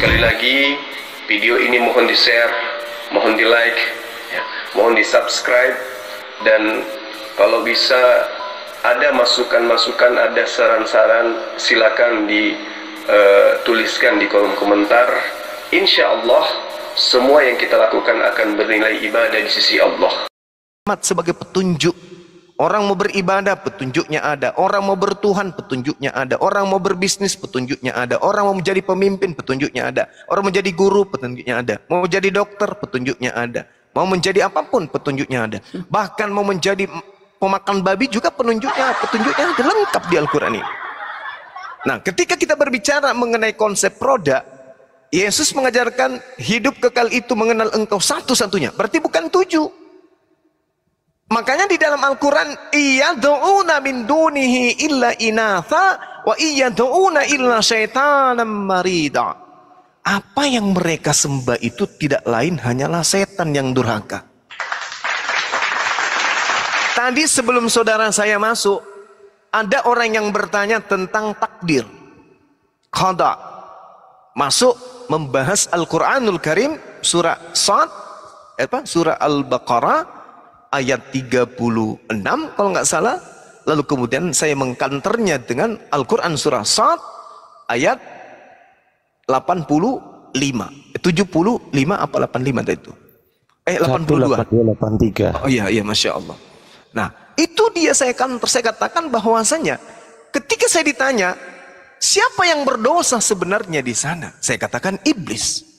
Sekali lagi, video ini mohon di-share, mohon di-like, ya, mohon di-subscribe, dan kalau bisa ada masukan-masukan, ada saran-saran, silakan dituliskan di kolom komentar. Insya Allah semua yang kita lakukan akan bernilai ibadah di sisi Allah. Sebagai petunjuk, orang mau beribadah petunjuknya ada, orang mau bertuhan petunjuknya ada, orang mau berbisnis petunjuknya ada, orang mau menjadi pemimpin petunjuknya ada, orang mau jadi guru petunjuknya ada, mau jadi dokter petunjuknya ada, mau menjadi apapun petunjuknya ada, bahkan mau menjadi pemakan babi juga petunjuknya ada, lengkap di Al-Quran ini. Nah, ketika kita berbicara mengenai konsep roda, Yesus mengajarkan hidup kekal itu mengenal Engkau satu-satunya, berarti bukan 7. Makanya di dalam Al-Quran, iyad'una min dunihi illa inatha wa iyad'una illa syaitanan marida. Apa yang mereka sembah itu tidak lain hanyalah setan yang durhaka. Tadi sebelum saudara saya masuk, ada orang yang bertanya tentang takdir, qada. Masuk membahas Al-Quranul Karim, surah surah Al-Baqarah ayat 36 kalau nggak salah. Lalu kemudian saya mengkanternya dengan Al-Quran surah Sad ayat 85, 75 apa 85 tadi itu? 82. 83. Oh iya, Masya Allah. Nah, itu dia saya katakan bahwasanya ketika saya ditanya siapa yang berdosa sebenarnya di sana, saya katakan iblis.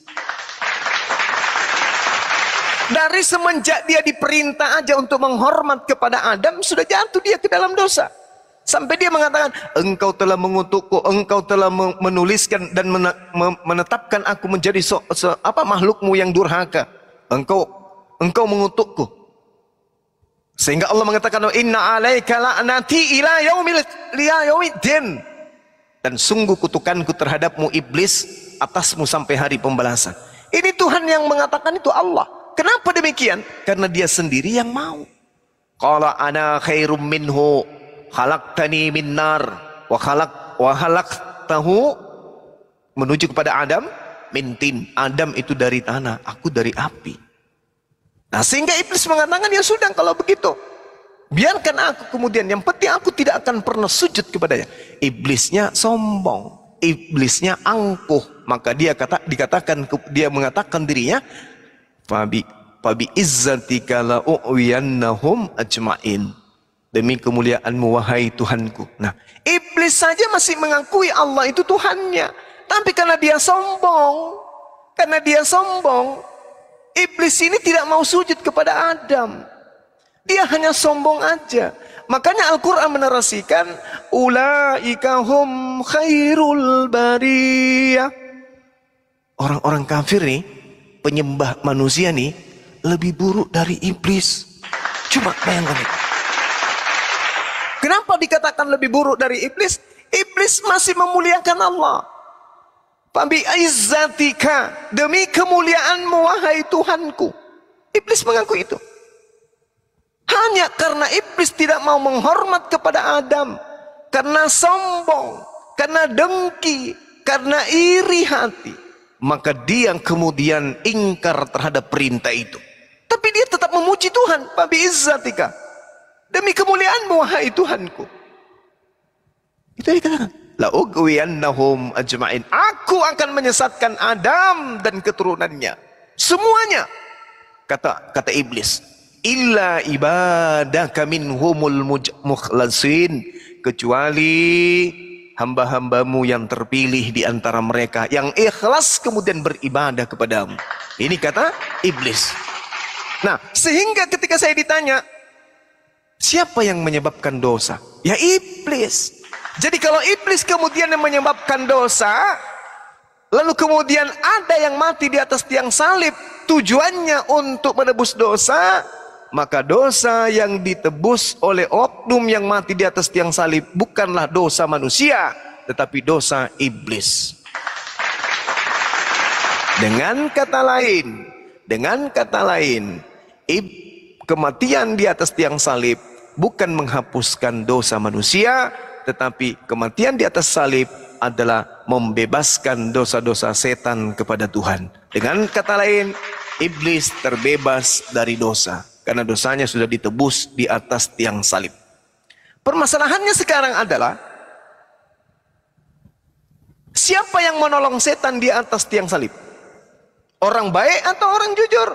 Dari semenjak dia diperintah aja untuk menghormat kepada Adam, sudah jatuh dia ke dalam dosa. Sampai dia mengatakan, engkau telah mengutukku, engkau telah menuliskan dan menetapkan aku menjadi makhlukmu yang durhaka. Engkau mengutukku. Sehingga Allah mengatakan, inna alaika la'nati ila yaumiddin. Dan sungguh kutukanku terhadapmu iblis, atasmu sampai hari pembalasan. Ini Tuhan yang mengatakan, itu Allah. Kenapa demikian? Karena dia sendiri yang mau. Qala ana khairum minhu khalaqtani min nar wa khalaqtahu, menuju kepada Adam, min tin. Adam itu dari tanah, aku dari api. Nah, sehingga iblis mengatakan, ya sudah kalau begitu, biarkan aku kemudian, yang penting aku tidak akan pernah sujud kepadanya. Iblisnya sombong, iblisnya angkuh, maka dia mengatakan dirinya, Fabi izzatika la u'wiyannahum ajma'in. Demi kemuliaanmu wahai Tuhanku. Nah, iblis saja masih mengakui Allah itu Tuhannya. Tapi karena dia sombong, iblis ini tidak mau sujud kepada Adam. Dia hanya sombong aja. Makanya Al-Quran menarasikan, ulaika hum khairul bariyah. Orang-orang kafir nih, penyembah manusia nih, lebih buruk dari iblis. Coba bayangkan itu. Kenapa dikatakan lebih buruk dari iblis? Iblis masih memuliakan Allah. Fabi izzatika, demi kemuliaanmu wahai Tuhanku. Iblis mengaku itu. Hanya karena iblis tidak mau menghormat kepada Adam, karena sombong, karena dengki, karena iri hati, maka dia kemudian ingkar terhadap perintah itu. Tapi dia tetap memuji Tuhan. Fabi izzatika, demi kemuliaanmu wahai Tuhanku. Itu dikatakan, la ughwiyannahum ajma'in. Aku akan menyesatkan Adam dan keturunannya semuanya, kata iblis. Illa ibadaka minhumul mukhlasin, kecuali hamba-hambamu yang terpilih di antara mereka, yang ikhlas kemudian beribadah kepadamu. Ini kata iblis. Nah, sehingga ketika saya ditanya, siapa yang menyebabkan dosa? Ya iblis. Jadi kalau iblis kemudian yang menyebabkan dosa, lalu kemudian ada yang mati di atas tiang salib, tujuannya untuk menebus dosa, maka dosa yang ditebus oleh oknum yang mati di atas tiang salib bukanlah dosa manusia, tetapi dosa iblis. Dengan kata lain, kematian di atas tiang salib bukan menghapuskan dosa manusia, tetapi kematian di atas salib adalah membebaskan dosa-dosa setan kepada Tuhan. Dengan kata lain, iblis terbebas dari dosa karena dosanya sudah ditebus di atas tiang salib. Permasalahannya sekarang adalah siapa yang menolong setan di atas tiang salib? Orang baik atau orang jujur?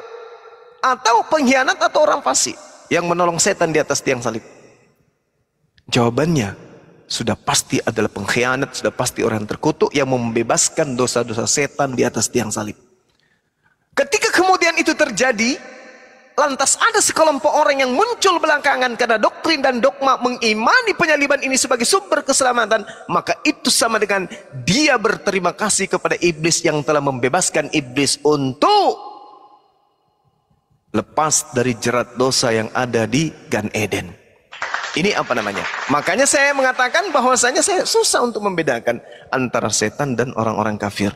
Atau pengkhianat atau orang fasik yang menolong setan di atas tiang salib? Jawabannya sudah pasti adalah pengkhianat, sudah pasti orang terkutuk yang membebaskan dosa-dosa setan di atas tiang salib. Ketika kemudian itu terjadi, lantas ada sekelompok orang yang muncul belakangan karena doktrin dan dogma mengimani penyaliban ini sebagai sumber keselamatan, maka itu sama dengan dia berterima kasih kepada iblis yang telah membebaskan iblis untuk lepas dari jerat dosa yang ada di Gan Eden. Ini apa namanya? Makanya saya mengatakan bahwasanya saya susah untuk membedakan antara setan dan orang-orang kafir.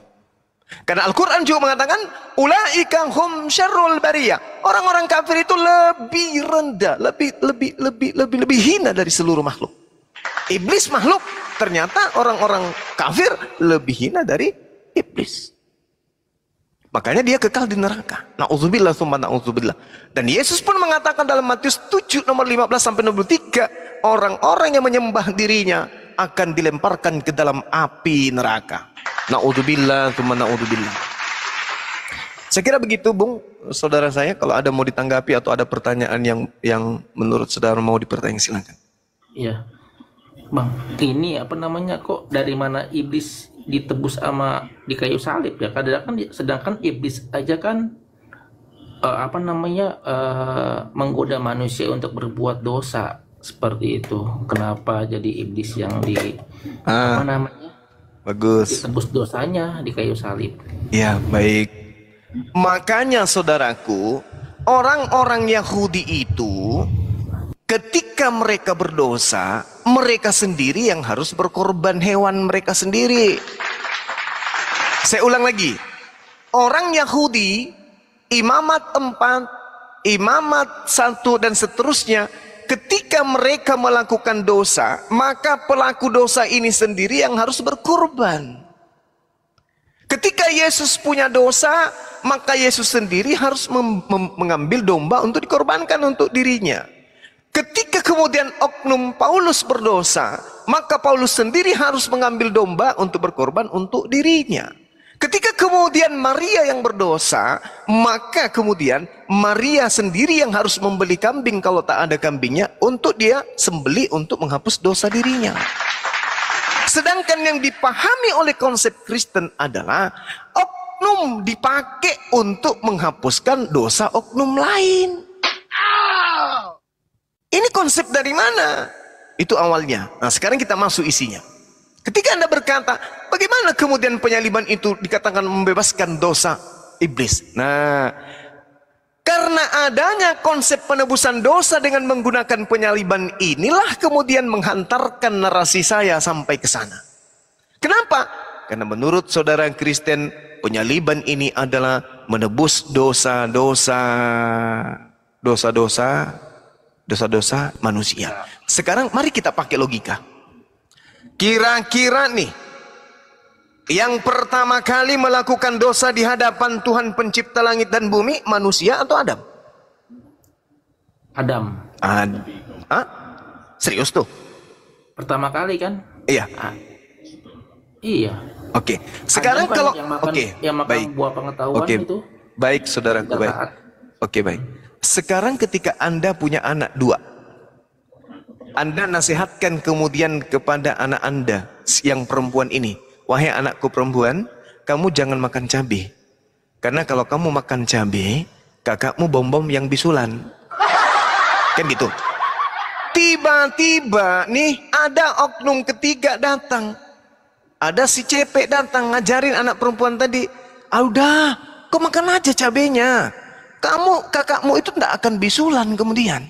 Karena Al-Quran juga mengatakan ulaika hum syarrul bariyah. Orang-orang kafir itu lebih rendah, lebih hina dari seluruh makhluk. Iblis makhluk, ternyata orang-orang kafir lebih hina dari iblis. Makanya dia kekal di neraka. Na'udzubillah tsumma na'udzubillah. Dan Yesus pun mengatakan dalam Matius 7 nomor 15 sampai 23, orang-orang yang menyembah dirinya akan dilemparkan ke dalam api neraka. Na'udzubillah tsumma na'udzubillah. Saya kira begitu, Bung, saudara saya. Kalau ada mau ditanggapi atau ada pertanyaan yang menurut saudara mau dipertanyakan, silakan. Iya, Bang. Ini apa namanya, kok dari mana iblis ditebus sama di kayu salib ya? Sedangkan iblis aja kan menggoda manusia untuk berbuat dosa seperti itu. Kenapa jadi iblis yang bagus, ditebus dosanya di kayu salib? Ya, baik. Makanya saudaraku, orang-orang Yahudi itu ketika mereka berdosa, mereka sendiri yang harus berkorban hewan mereka sendiri. Saya ulang lagi. Orang Yahudi, imamat 4, imamat 1 dan seterusnya, ketika mereka melakukan dosa, maka pelaku dosa ini sendiri yang harus berkorban. Ketika Yesus punya dosa, maka Yesus sendiri harus mengambil domba untuk dikorbankan untuk dirinya. Ketika kemudian oknum Paulus berdosa, maka Paulus sendiri harus mengambil domba untuk berkorban untuk dirinya. Ketika kemudian Maria yang berdosa, maka kemudian Maria sendiri yang harus membeli kambing kalau tak ada kambingnya untuk dia sembeli untuk menghapus dosa dirinya. Sedangkan yang dipahami oleh konsep Kristen adalah oknum dipakai untuk menghapuskan dosa oknum lain. Ini konsep dari mana? Itu awalnya. Nah, sekarang kita masuk isinya. Ketika Anda berkata, bagaimana kemudian penyaliban itu dikatakan membebaskan dosa iblis? Nah, karena adanya konsep penebusan dosa dengan menggunakan penyaliban inilah kemudian menghantarkan narasi saya sampai ke sana. Kenapa? Karena menurut saudara Kristen, penyaliban ini adalah menebus dosa-dosa manusia. Sekarang mari kita pakai logika. Kira-kira nih, yang pertama kali melakukan dosa di hadapan Tuhan pencipta langit dan bumi, manusia atau Adam? Adam. Serius tuh? Pertama kali kan? Iya. Iya. Oke. Sekarang kan kalau yang makan buah pengetahuan itu. Baik, saudaraku, baik. Oke, baik. Sekarang ketika Anda punya anak 2, Anda nasihatkan kemudian kepada anak Anda yang perempuan ini, wahai anakku perempuan, kamu jangan makan cabai. Karena kalau kamu makan cabai, kakakmu bom-bom yang bisulan. Kan gitu. Tiba-tiba nih ada oknum ketiga datang. Ada si cepek datang ngajarin anak perempuan tadi, udah, kau makan aja cabenya. Kakakmu itu tidak akan bisulan kemudian.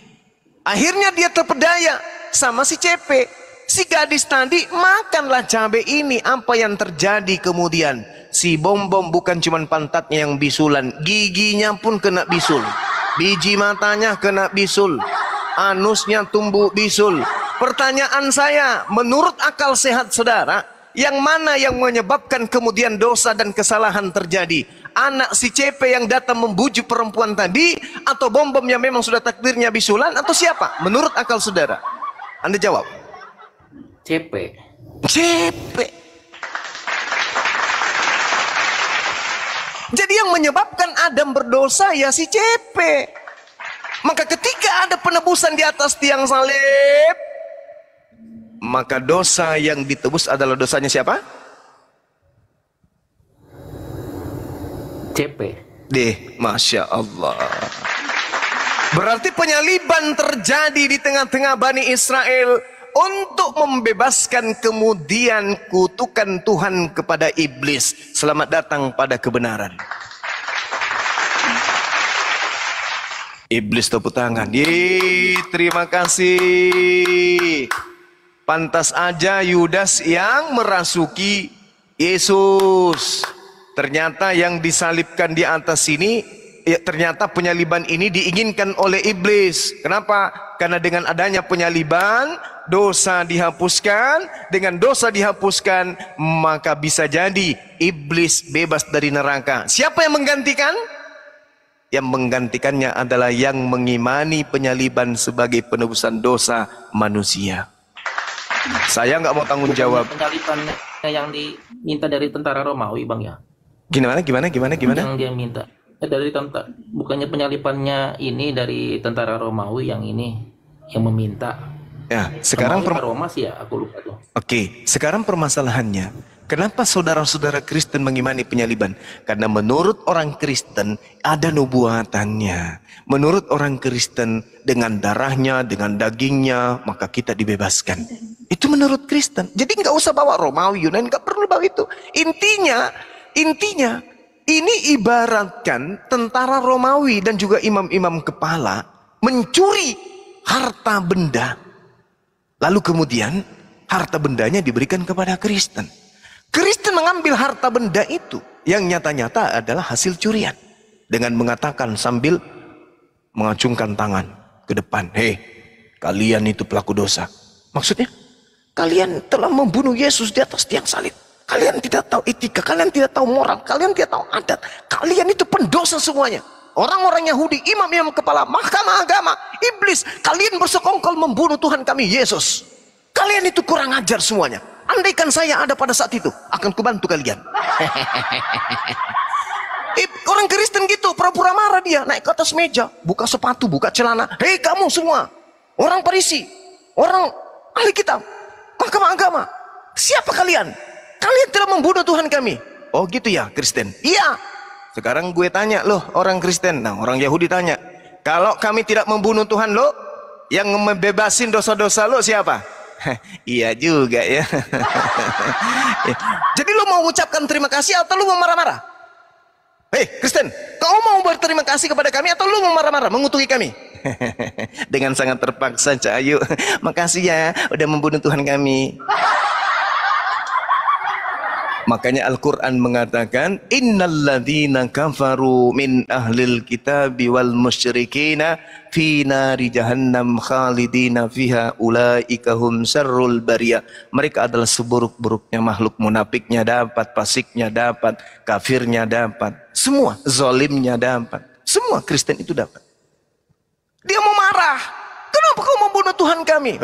Akhirnya dia terpedaya sama si cepek. Si gadis tadi makanlah cabai ini. Apa yang terjadi kemudian? Si bom-bom bukan cuma pantatnya yang bisulan, giginya pun kena bisul. Biji matanya kena bisul. Anusnya tumbuh bisul. Pertanyaan saya, menurut akal sehat saudara, yang mana yang menyebabkan kemudian dosa dan kesalahan terjadi? Anak si CP yang datang membujuk perempuan tadi, atau bom-bom yang memang sudah takdirnya bisulan, atau siapa? Menurut akal saudara. Anda jawab. CP. CP. Jadi yang menyebabkan Adam berdosa ya si CP. Maka ketika ada penebusan di atas tiang salib, maka dosa yang ditebus adalah dosanya siapa? CP. Deh, Masya Allah. Berarti penyaliban terjadi di tengah-tengah Bani Israel untuk membebaskan kemudian kutukan Tuhan kepada iblis. Selamat datang pada kebenaran. Iblis tepuk tangan. Yeay, terima kasih. Pantas aja Yudas yang merasuki Yesus. Ternyata yang disalibkan di atas sini, ya, ternyata penyaliban ini diinginkan oleh iblis. Kenapa? Karena dengan adanya penyaliban, dosa dihapuskan. Dengan dosa dihapuskan, maka bisa jadi iblis bebas dari neraka. Siapa yang menggantikan? Yang menggantikannya adalah yang mengimani penyaliban sebagai penebusan dosa manusia. Saya nggak mau tanggung jawab. Penyalibannya yang diminta dari tentara Romawi, Bang ya. Gimana? Yang dia minta dari tentara, bukannya penyalibannya ini dari tentara Romawi yang ini yang meminta. Ya, sekarang Roma sih ya, aku lupa tuh. Oke, sekarang permasalahannya, kenapa saudara-saudara Kristen mengimani penyaliban? Karena menurut orang Kristen ada nubuatannya. Menurut orang Kristen dengan darahnya, dengan dagingnya, maka kita dibebaskan. Itu menurut Kristen. Jadi nggak usah bawa Romawi, Yunani, nggak perlu bawa itu. Intinya, ini ibaratkan tentara Romawi dan juga imam-imam kepala mencuri harta benda. Lalu kemudian harta bendanya diberikan kepada Kristen. Kristen mengambil harta benda itu yang nyata-nyata adalah hasil curian. Dengan mengatakan sambil mengacungkan tangan ke depan. Hei, kalian itu pelaku dosa. Maksudnya, kalian telah membunuh Yesus di atas tiang salib. Kalian tidak tahu etika, kalian tidak tahu moral, kalian tidak tahu adat. Kalian itu pendosa semuanya. Orang-orang Yahudi, imam-imam kepala, mahkamah agama, iblis. Kalian bersekongkol membunuh Tuhan kami, Yesus. Kalian itu kurang ajar semuanya. Andaikan saya ada pada saat itu, akan kubantu kalian. Orang Kristen gitu, pura-pura marah dia. Naik ke atas meja, buka sepatu, buka celana. Hei kamu semua, orang Farisi, orang ahli kitab, mahkamah agama. Siapa kalian? Kalian telah membunuh Tuhan kami. Oh gitu ya Kristen? Iya. Sekarang gue tanya loh orang Kristen. Nah orang Yahudi tanya. Kalau kami tidak membunuh Tuhan lo, yang membebasin dosa-dosa lo siapa? Iya juga ya. Jadi lo mau ucapkan terima kasih atau lo mau marah-marah? Hei Kristen, kau mau berterima kasih kepada kami atau lo mau marah-marah mengutuki kami? Dengan sangat terpaksa Cahayu. Makasih ya udah membunuh Tuhan kami. Makanya Al-Quran mengatakan innalladzina kafaru min ahlil kitabi wal musyrikina fi nari jahannam khalidina fiha ulaika hum syarrul bariyah. Mereka adalah seburuk-buruknya makhluk. Munafiknya dapat, fasiknya dapat, kafirnya dapat, semua zalimnya dapat, semua Kristen itu dapat. Dia mau marah, kenapa kau membunuh Tuhan kami?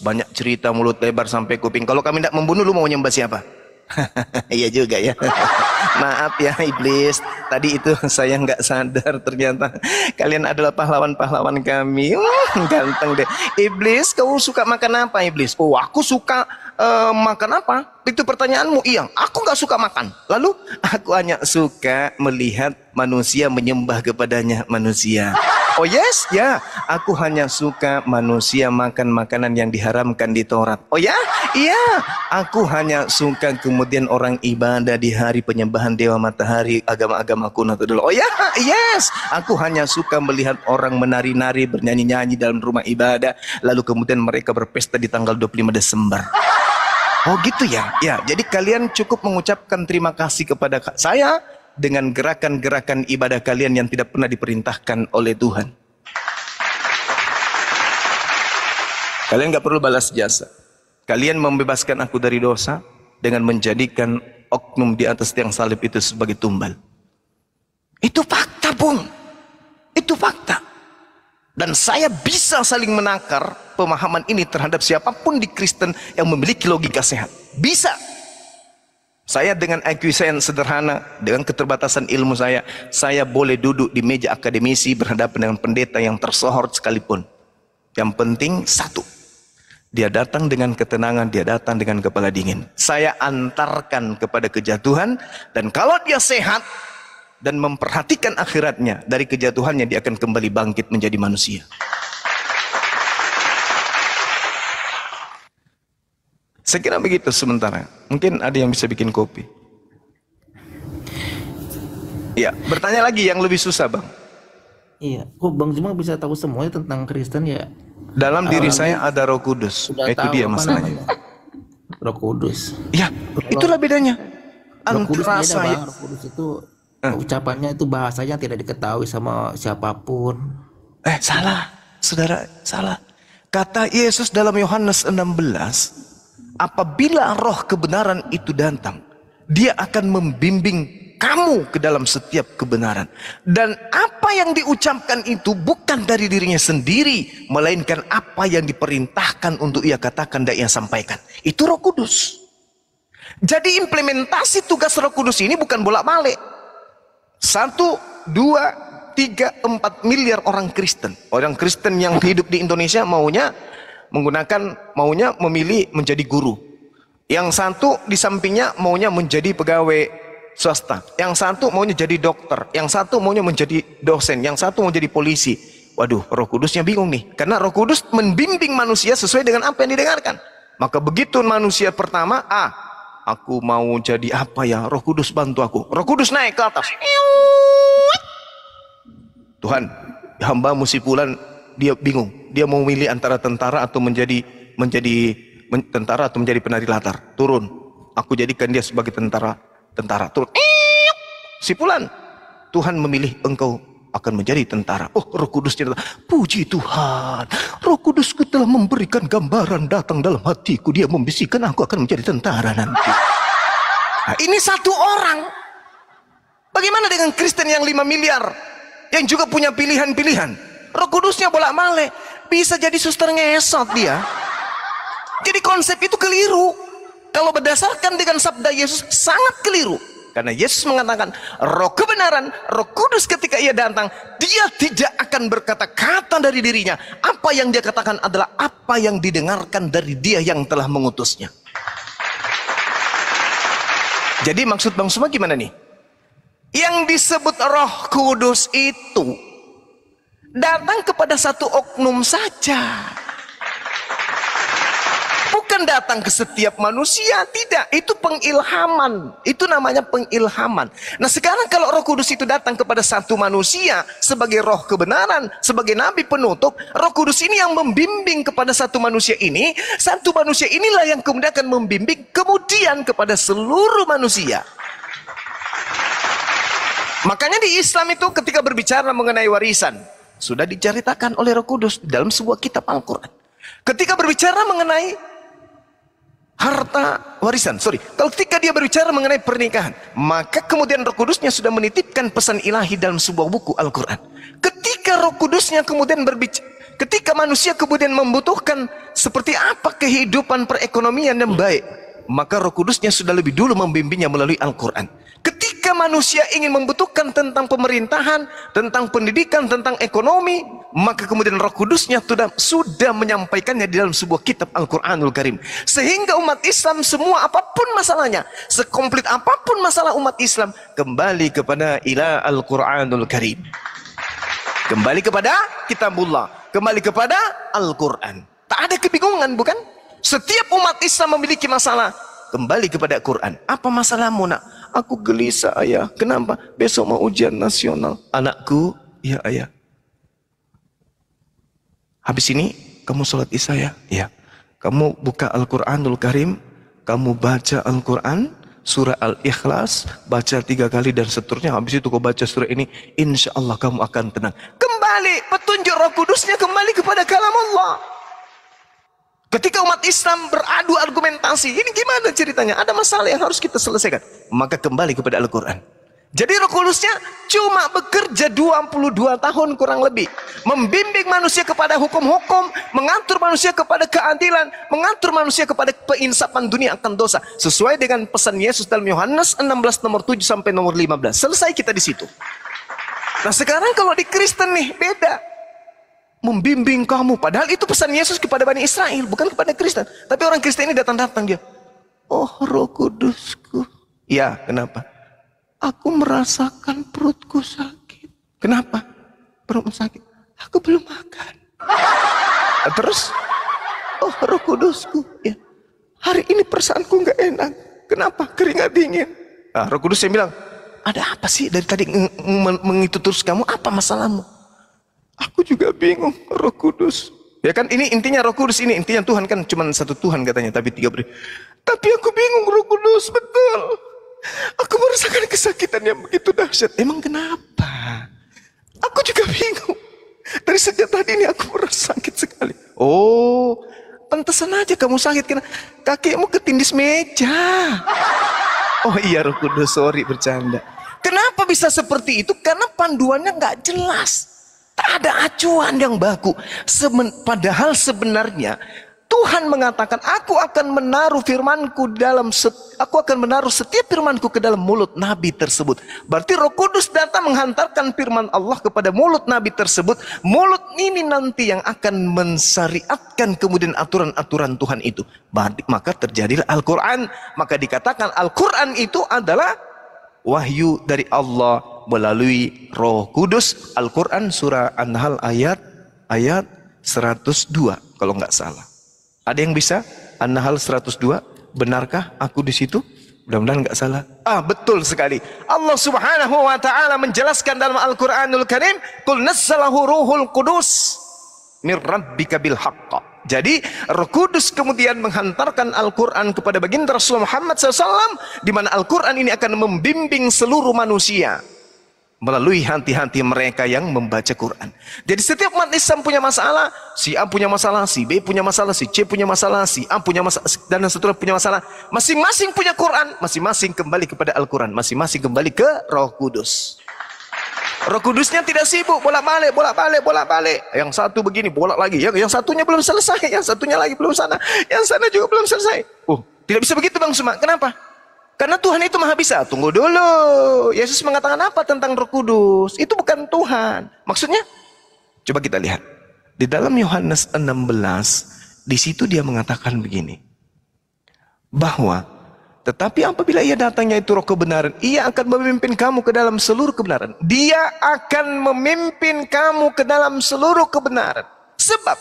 Banyak cerita mulut lebar sampai kuping. Kalau kami tidak membunuh, lu mau nyembah siapa? Iya juga ya. Maaf ya iblis, tadi itu saya nggak sadar ternyata kalian adalah pahlawan-pahlawan kami. Ganteng deh. Iblis, kau suka makan apa iblis? Oh aku suka makan apa? Itu pertanyaanmu. Iya, aku nggak suka makan. Lalu aku hanya suka melihat manusia menyembah kepadanya manusia. Oh yes, ya, aku hanya suka manusia makan makanan yang diharamkan di Taurat. Oh ya, iya, aku hanya suka kemudian orang ibadah di hari penyembahan dewa matahari, agama-agama kuno itu dulu. Oh ya, yes, aku hanya suka melihat orang menari-nari, bernyanyi-nyanyi dalam rumah ibadah, lalu kemudian mereka berpesta di tanggal 25 Desember. Oh gitu ya, ya. Jadi kalian cukup mengucapkan terima kasih kepada saya dengan gerakan-gerakan ibadah kalian yang tidak pernah diperintahkan oleh Tuhan. Kalian nggak perlu balas jasa. Kalian membebaskan aku dari dosa dengan menjadikan oknum di atas tiang salib itu sebagai tumbal. Itu fakta, Bung. Itu fakta. Dan saya bisa saling menakar pemahaman ini terhadap siapapun di Kristen yang memiliki logika sehat. Bisa. Saya dengan IQ saya yang sederhana, dengan keterbatasan ilmu saya boleh duduk di meja akademisi berhadapan dengan pendeta yang tersohor sekalipun. Yang penting satu, dia datang dengan ketenangan, dia datang dengan kepala dingin. Saya antarkan kepada kejatuhan, dan kalau dia sehat dan memperhatikan akhiratnya, dari kejatuhannya dia akan kembali bangkit menjadi manusia. Saya kira begitu sementara. Mungkin ada yang bisa bikin kopi. Ya, bertanya lagi yang lebih susah, Bang. Iya, kok Bang Juma bisa tahu semuanya tentang Kristen ya? Dalam diri saya ada Roh Kudus. Itu dia masalahnya. Roh Kudus. Ya, itulah bedanya. Roh Kudus Antara beda, saya. Bang. Roh Kudus itu ucapannya itu bahasanya tidak diketahui sama siapapun. Salah, saudara, salah. Kata Yesus dalam Yohanes 16, apabila roh kebenaran itu datang, dia akan membimbing kamu ke dalam setiap kebenaran. Dan apa yang diucapkan itu bukan dari dirinya sendiri, melainkan apa yang diperintahkan untuk ia katakan dan ia sampaikan. Itu Roh Kudus. Jadi implementasi tugas Roh Kudus ini bukan bolak-balik. 1, 2, 3, 4 miliar orang Kristen. Orang Kristen yang hidup di Indonesia maunya memilih menjadi guru. Yang satu di sampingnya maunya menjadi pegawai swasta. Yang satu maunya jadi dokter. Yang satu maunya menjadi dosen. Yang satu mau jadi polisi. Waduh, Roh Kudusnya bingung nih. Karena Roh Kudus membimbing manusia sesuai dengan apa yang didengarkan. Maka begitu manusia pertama, aku mau jadi apa ya? Roh Kudus bantu aku. Roh Kudus naik ke atas. Tuhan, hamba-Mu si fulan, dia bingung. Dia mau milih antara tentara atau menjadi tentara atau menjadi penari latar. Turun. Aku jadikan dia sebagai tentara. Turun. Si fulan, Tuhan memilih engkau akan menjadi tentara. Oh, Roh Kudusnya datang. Puji Tuhan, Roh Kudusku telah memberikan gambaran datang dalam hatiku. Dia membisikkan aku akan menjadi tentara nanti. Nah, ini satu orang. Bagaimana dengan Kristen yang 5 miliar yang juga punya pilihan-pilihan? Roh Kudusnya bolak-balik. Bisa jadi suster ngesot dia. Jadi konsep itu keliru. Kalau berdasarkan dengan sabda Yesus, sangat keliru. Karena Yesus mengatakan, roh kebenaran, Roh Kudus ketika ia datang, dia tidak akan berkata-kata dari dirinya. Apa yang dia katakan adalah apa yang didengarkan dari dia yang telah mengutusnya. Jadi maksud Bang Suma gimana nih? Yang disebut Roh Kudus itu datang kepada satu oknum saja. Bukan datang ke setiap manusia, tidak. Itu pengilhaman. Itu namanya pengilhaman. Nah sekarang kalau Roh Kudus itu datang kepada satu manusia sebagai roh kebenaran, sebagai nabi penutup, Roh Kudus ini yang membimbing kepada satu manusia ini. Satu manusia inilah yang kemudian akan membimbing kemudian kepada seluruh manusia. Makanya di Islam itu ketika berbicara mengenai warisan, sudah diceritakan oleh Roh Kudus dalam sebuah kitab Al-Quran. Ketika berbicara mengenai harta warisan, ketika dia berbicara mengenai pernikahan, maka kemudian Roh Kudusnya sudah menitipkan pesan ilahi dalam sebuah buku Al-Quran. Ketika Roh Kudusnya kemudian berbicara, ketika manusia kemudian membutuhkan seperti apa kehidupan perekonomian yang baik, maka Roh Kudusnya sudah lebih dulu membimbingnya melalui Al-Quran. Ketika manusia ingin membutuhkan tentang pemerintahan, tentang pendidikan, tentang ekonomi, maka kemudian Roh Kudusnya sudah menyampaikannya di dalam sebuah kitab Al-Quranul Karim. Sehingga umat Islam semua apapun masalahnya, sekomplit apapun masalah umat Islam, kembali kepada ila Al-Quranul Karim. Kembali kepada kitabullah, kembali kepada Al-Quran. Tak ada kebingungan, bukan? Setiap umat Islam memiliki masalah, kembali kepada Quran. Apa masalahmu, nak? Aku gelisah, ayah. Kenapa? Besok mau ujian nasional. Anakku, ya ayah. Habis ini kamu sholat isya ya? Ya. Kamu buka Al-Quranul Karim, kamu baca Al-Quran, surah Al-Ikhlas, baca 3 kali dan seterusnya. Habis itu kau baca surah ini, insya Allah kamu akan tenang. Kembali petunjuk Roh Kudusnya kembali kepada kalam Allah. Ketika umat Islam beradu argumentasi, ini gimana ceritanya? Ada masalah yang harus kita selesaikan. Maka kembali kepada Al-Quran. Jadi Roh Kudusnya cuma bekerja 22 tahun kurang lebih. Membimbing manusia kepada hukum-hukum, mengatur manusia kepada keadilan, mengatur manusia kepada peinsapan dunia akan dosa. Sesuai dengan pesan Yesus dalam Yohanes 16 nomor 7 sampai nomor 15. Selesai kita di situ. Nah sekarang kalau di Kristen nih beda. Membimbing kamu, padahal itu pesan Yesus kepada Bani Israel, bukan kepada Kristen. Tapi orang Kristen ini datang-datang dia, oh Roh Kudusku. Ya, kenapa? Aku merasakan perutku sakit. Kenapa? Perutmu sakit. Aku belum makan. Terus, oh Roh Kudusku. Ya, hari ini perasaanku nggak enak. Kenapa? Keringat dingin. Nah, Roh Kudus yang bilang, ada apa sih dari tadi mengitu terus kamu? Apa masalahmu? Aku juga bingung, Roh Kudus. Ya kan, ini intinya Roh Kudus ini. Intinya Tuhan kan cuma satu Tuhan katanya, tapi tiga beri. Tapi aku bingung Roh Kudus, betul. Aku merasakan kesakitan yang begitu dahsyat. Emang kenapa? Aku juga bingung. Dari sejak tadi ini aku merasa sakit sekali. Oh, pantesan aja kamu sakit. Karena kakimu ketindis meja. Oh iya Roh Kudus, sorry bercanda. Kenapa bisa seperti itu? Karena panduannya nggak jelas. Tak ada acuan yang baku. Padahal sebenarnya Tuhan mengatakan, aku akan menaruh firmanku aku akan menaruh setiap firmanku ke dalam mulut Nabi tersebut. Berarti Roh Kudus datang menghantarkan firman Allah kepada mulut Nabi tersebut. Mulut ini nanti yang akan mensyariatkan kemudian aturan-aturan Tuhan itu. Maka terjadilah Al-Quran. Maka dikatakan Al-Quran itu adalah wahyu dari Allah melalui Roh Kudus. Al-Quran surah An-Nahl ayat 102 kalau nggak salah. Ada yang bisa? An-Nahl 102. Benarkah aku di situ? Mudah-mudahan nggak salah. Betul sekali. Allah Subhanahu wa taala menjelaskan dalam Al-Qur'anul Karim, "Qul nazzalahu Ruhul Qudus mir rabbika bil haqq." Jadi Roh Kudus kemudian menghantarkan Al-Quran kepada baginda Rasulullah Muhammad SAW, di mana Al-Quran ini akan membimbing seluruh manusia melalui hati-hati mereka yang membaca Quran. Jadi setiap umat Islam punya masalah, si A punya masalah, si B punya masalah, si C punya masalah, si A punya masalah, dan seterusnya punya masalah. Masing-masing punya Quran, masing-masing kembali kepada Al-Quran, masing-masing kembali ke Roh Kudus. Roh Kudusnya tidak sibuk bolak-balik. Yang satu begini bolak lagi, yang satunya belum selesai, yang satunya lagi belum sana, yang sana juga belum selesai. Tidak bisa begitu Bang Suma. Kenapa? Karena Tuhan itu maha bisa. Tunggu dulu. Yesus mengatakan apa tentang Roh Kudus? Itu bukan Tuhan. Maksudnya? Coba kita lihat. Di dalam Yohanes 16, di situ dia mengatakan begini. Bahwa, tetapi apabila ia datangnya itu Roh kebenaran, ia akan memimpin kamu ke dalam seluruh kebenaran. Dia akan memimpin kamu ke dalam seluruh kebenaran. Sebab,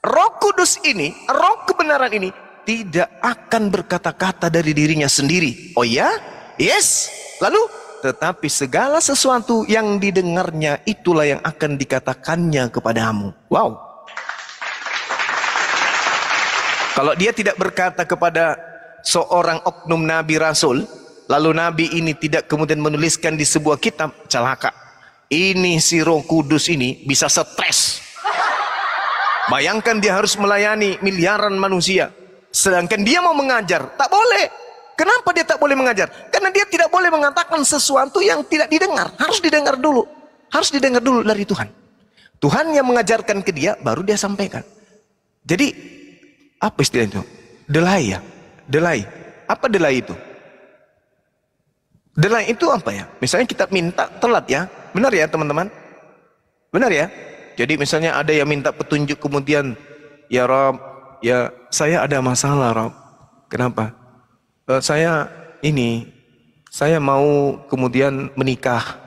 Roh Kudus ini, Roh kebenaran ini, tidak akan berkata-kata dari dirinya sendiri. Oh ya? Yes. Lalu, tetapi segala sesuatu yang didengarnya itulah yang akan dikatakannya kepadamu. Wow. Kalau dia tidak berkata kepada seorang oknum Nabi Rasul, lalu Nabi ini tidak kemudian menuliskan di sebuah kitab, celaka. Ini si Roh Kudus ini bisa stres. Bayangkan dia harus melayani miliaran manusia. Sedangkan dia mau mengajar, tak boleh. Kenapa dia tak boleh mengajar? Karena dia tidak boleh mengatakan sesuatu yang tidak didengar. Harus didengar dulu. Harus didengar dulu dari Tuhan. Tuhan yang mengajarkan ke dia, baru dia sampaikan. Jadi, apa istilah itu? Delay ya? Delay. Apa delay itu? Delay itu apa ya? Misalnya kita minta telat ya. Benar ya teman-teman? Benar ya? Jadi misalnya ada yang minta petunjuk kemudian, ya Rob, ya saya ada masalah Rob. Kenapa? Saya mau kemudian menikah.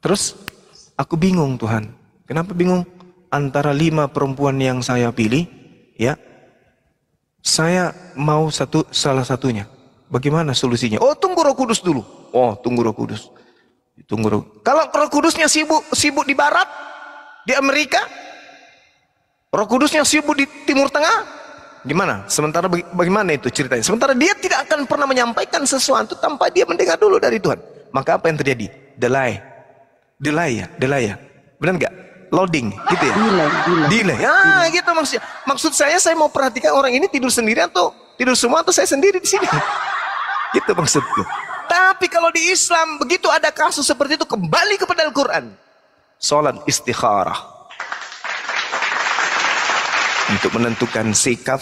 Terus aku bingung Tuhan. Kenapa bingung? Antara 5 perempuan yang saya pilih, ya, saya mau salah satunya. Bagaimana solusinya? Oh, tunggu Roh Kudus dulu. Oh, tunggu Roh Kudus. Kalau Roh Kudusnya sibuk di barat, di Amerika, Roh Kudusnya sibuk di Timur Tengah, gimana? Sementara bagaimana itu ceritanya? Sementara dia tidak akan pernah menyampaikan sesuatu tanpa dia mendengar dulu dari Tuhan. Maka apa yang terjadi? Delay ya. Benar nggak? loading gitu ya. Delay. Ah, gitu maksudnya. Maksud saya mau perhatikan orang ini tidur sendiri atau tidur semua atau saya sendiri di sini. Gitu maksudku. Tapi kalau di Islam begitu ada kasus seperti itu, kembali kepada Al-Quran. Salat istikharah. Untuk menentukan sikap,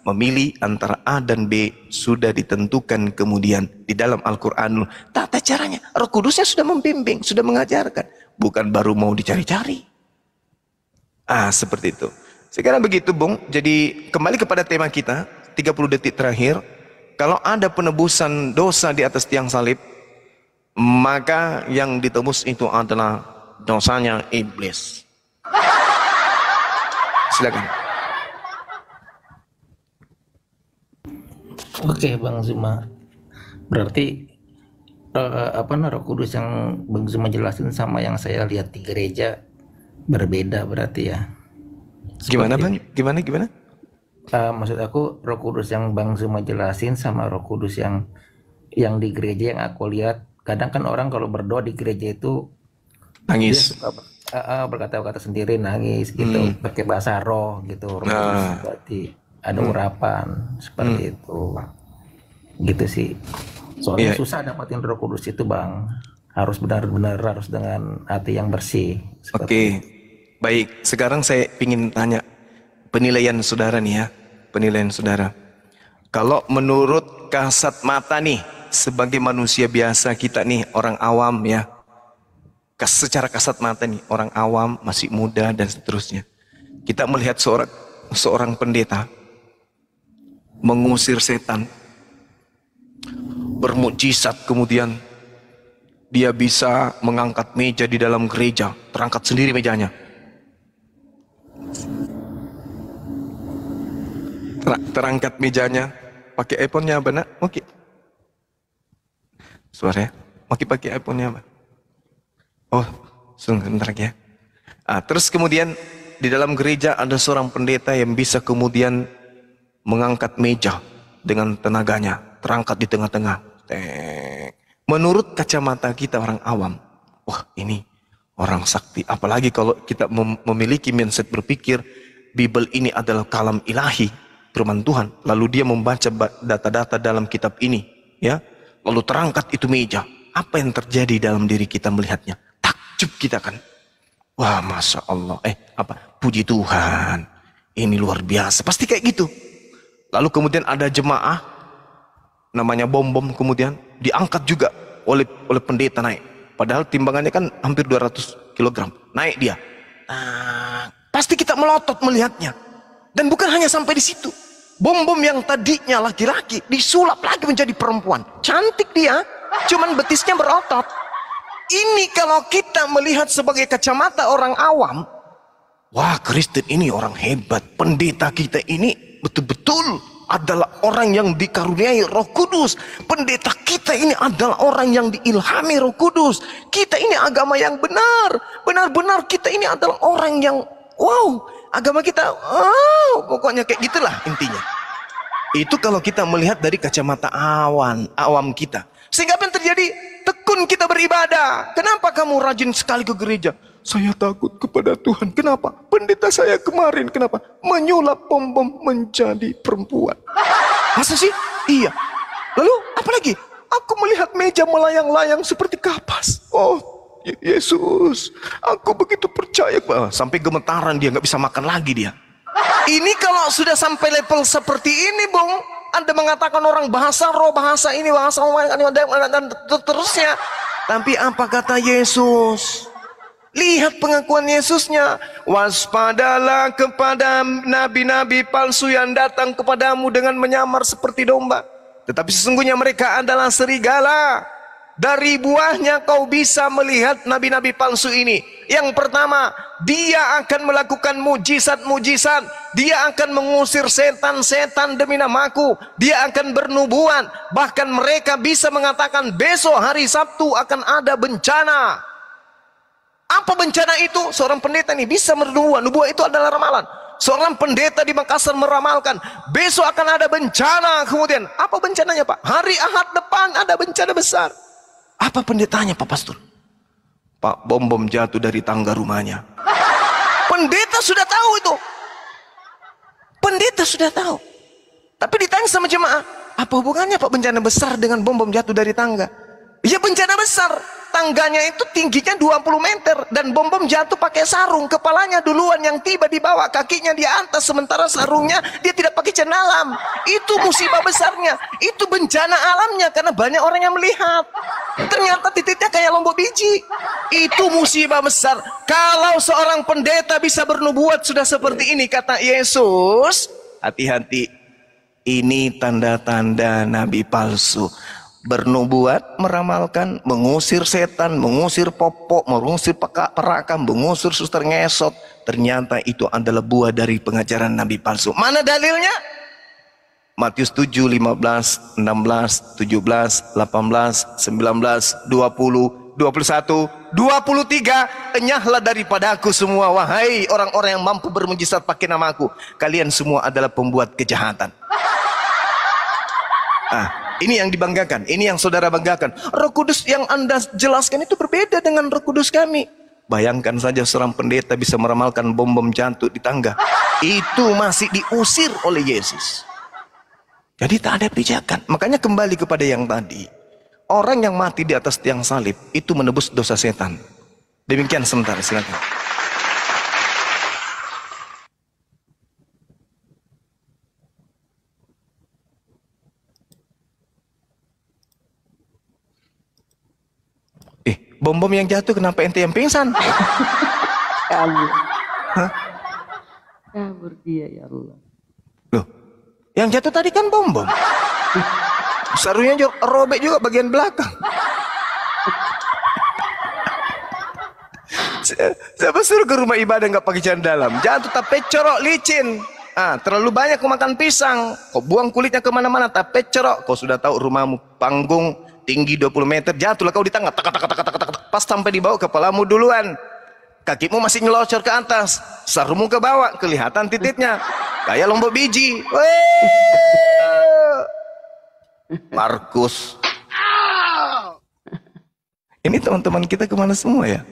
memilih antara A dan B sudah ditentukan kemudian di dalam Al-Quran. Tata caranya, Roh Kudusnya sudah membimbing, sudah mengajarkan. Bukan baru mau dicari-cari. Ah, seperti itu. Sekarang begitu, Bung. Jadi kembali kepada tema kita, 30 detik terakhir. Kalau ada penebusan dosa di atas tiang salib, maka yang ditebus itu adalah dosanya iblis. Silakan. Oke, Bang Zuma. Berarti Roh Kudus yang Bang Zuma jelasin sama yang saya lihat di gereja berbeda berarti ya. Gimana, Bang? Gimana? Maksud aku Roh Kudus yang Bang Zuma jelasin sama Roh Kudus yang di gereja yang aku lihat, kadang kan orang kalau berdoa di gereja itu nangis, dia suka berkata-kata sendiri, nangis gitu, pakai bahasa roh gitu. Roh Kudus berarti ada urapan seperti itu, gitu sih. Soalnya susah dapatin Roh Kudus itu, Bang. Harus benar-benar harus dengan hati yang bersih. Oke, baik. Sekarang saya ingin tanya penilaian saudara nih ya. Penilaian saudara. Kalau menurut kasat mata nih, sebagai manusia biasa kita nih, orang awam ya. Secara kasat mata nih, orang awam, masih muda dan seterusnya. Kita melihat seorang pendeta mengusir setan, bermukjizat, kemudian dia bisa mengangkat meja di dalam gereja, terangkat sendiri mejanya. Terangkat mejanya, pakai iPhone-nya apa nak? Oke. Suara ya? Oke, pakai iPhone-nya apa? Oh, sebentar ya. Terus kemudian di dalam gereja ada seorang pendeta yang bisa kemudian mengangkat meja dengan tenaganya, terangkat di tengah-tengah. Menurut kacamata kita orang awam, wah ini orang sakti. Apalagi kalau kita memiliki mindset berpikir Bible ini adalah kalam ilahi, firman Tuhan. Lalu dia membaca data-data dalam kitab ini, ya. Lalu terangkat itu meja. Apa yang terjadi dalam diri kita melihatnya? Takjub kita kan. Wah, masya Allah. Puji Tuhan. Ini luar biasa. Pasti kayak gitu. Lalu kemudian ada jemaah namanya bom-bom, kemudian diangkat juga oleh pendeta naik. Padahal timbangannya kan hampir 200 kg. Naik dia. Pasti kita melotot melihatnya. Dan bukan hanya sampai di situ. Bom-bom yang tadinya laki-laki disulap lagi menjadi perempuan. Cantik dia, cuman betisnya berotot. Ini kalau kita melihat sebagai kacamata orang awam, wah, Kristen ini orang hebat. Pendeta kita ini betul-betul adalah orang yang dikaruniai Roh Kudus. Pendeta kita ini adalah orang yang diilhami Roh Kudus. Kita ini agama yang benar. Benar-benar kita ini adalah orang yang wow, agama kita pokoknya kayak gitulah intinya. Itu kalau kita melihat dari kacamata awam kita. Sehingga apa yang terjadi? Tekun kita beribadah. Kenapa kamu rajin sekali ke gereja? Saya takut kepada Tuhan. Kenapa? Pendeta saya kemarin kenapa? Menyulap bom-bom menjadi perempuan. Masa sih? Iya. Lalu apa lagi? Aku melihat meja melayang-layang seperti kapas. Oh, Yesus, aku begitu percaya. Sampai gemetaran dia, nggak bisa makan lagi dia. Ini kalau sudah sampai level seperti ini, Bung, Anda mengatakan orang bahasa roh, bahasa ini, bahasa dan terusnya. Tapi apa kata Yesus? Lihat pengakuan Yesusnya. Waspadalah kepada nabi-nabi palsu yang datang kepadamu dengan menyamar seperti domba, tetapi sesungguhnya mereka adalah serigala. Dari buahnya kau bisa melihat nabi-nabi palsu ini. Yang pertama, dia akan melakukan mujizat-mujizat. Dia akan mengusir setan-setan demi namaku. Dia akan bernubuat. Bahkan mereka bisa mengatakan besok hari Sabtu akan ada bencana. Apa bencana itu? Seorang pendeta ini bisa bernubuat. Nubuat itu adalah ramalan. Seorang pendeta di Makassar meramalkan besok akan ada bencana. Kemudian apa bencananya, Pak? Hari Ahad depan ada bencana besar. Apa pendetanya, Pak Pastor? Pak, bom-bom jatuh dari tangga rumahnya. Pendeta sudah tahu itu. Pendeta sudah tahu. Tapi ditanya sama jemaah, apa hubungannya Pak bencana besar dengan bom jatuh dari tangga? Ya bencana besar. Tangganya itu tingginya 20 meter. Dan bom jatuh pakai sarung. Kepalanya duluan yang tiba di bawah, kakinya di atas. Sementara sarungnya dia tidak pakai cenalam. Itu musibah besarnya. Itu bencana alamnya. Karena banyak orang yang melihat. Ternyata titiknya kayak lombok biji. Itu musibah besar. Kalau seorang pendeta bisa bernubuat sudah seperti ini, kata Yesus, hati-hati. Ini tanda-tanda nabi palsu. Bernubuat, meramalkan, mengusir setan, mengusir popok, mengusir perakam, mengusir suster ngesot. Ternyata itu adalah buah dari pengajaran nabi palsu. Mana dalilnya? Matius 7, 15, 16, 17, 18, 19, 20, 21, 23. Enyahlah daripada aku semua, wahai orang-orang yang mampu bermujizat pakai namaku. Kalian semua adalah pembuat kejahatan. Ini yang dibanggakan, ini yang saudara banggakan. Roh Kudus yang Anda jelaskan itu berbeda dengan Roh Kudus kami. Bayangkan saja seorang pendeta bisa meramalkan bom jatuh di tangga. Itu masih diusir oleh Yesus. Jadi tak ada pijakan. Makanya kembali kepada yang tadi. Orang yang mati di atas tiang salib itu menebus dosa setan. Demikian sebentar, silakan. Bom yang jatuh kenapa ente yang pingsan? Kabur. Hah? Kabur dia, ya Allah. Loh, yang jatuh tadi kan bom. Sarungnya juga robek juga bagian belakang. Siapa suruh ke rumah ibadah nggak pakai celana dalam? Jatuh tapi corok licin. Terlalu banyak kau makan pisang, kau buang kulitnya kemana-mana, tapi corok. Kau sudah tahu rumahmu panggung tinggi 20 meter, jatuhlah kau di tangga, pas sampai di bawah kepalamu duluan, kakimu masih nyelocor ke atas, sarungmu ke bawah, kelihatan titiknya, kayak lombok biji. Markus, ini teman-teman kita kemana semua ya?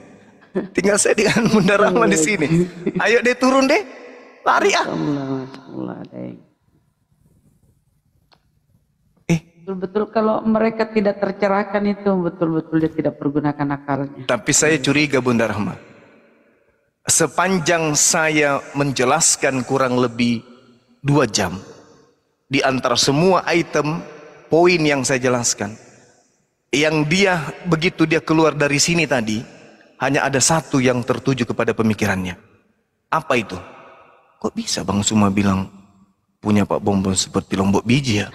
Tinggal saya dengan Bunda Rahma di sini. Ayo deh turun deh, lari Betul-betul kalau mereka tidak tercerahkan itu betul-betul dia tidak pergunakan akalnya. Tapi saya curiga Bunda Rahma. Sepanjang saya menjelaskan kurang lebih 2 jam. Di antara semua item poin yang saya jelaskan. Yang dia begitu dia keluar dari sini tadi. Hanya ada satu yang tertuju kepada pemikirannya. Apa itu? Kok bisa Bang Suma bilang punya Pak Bombon seperti lombok biji ya?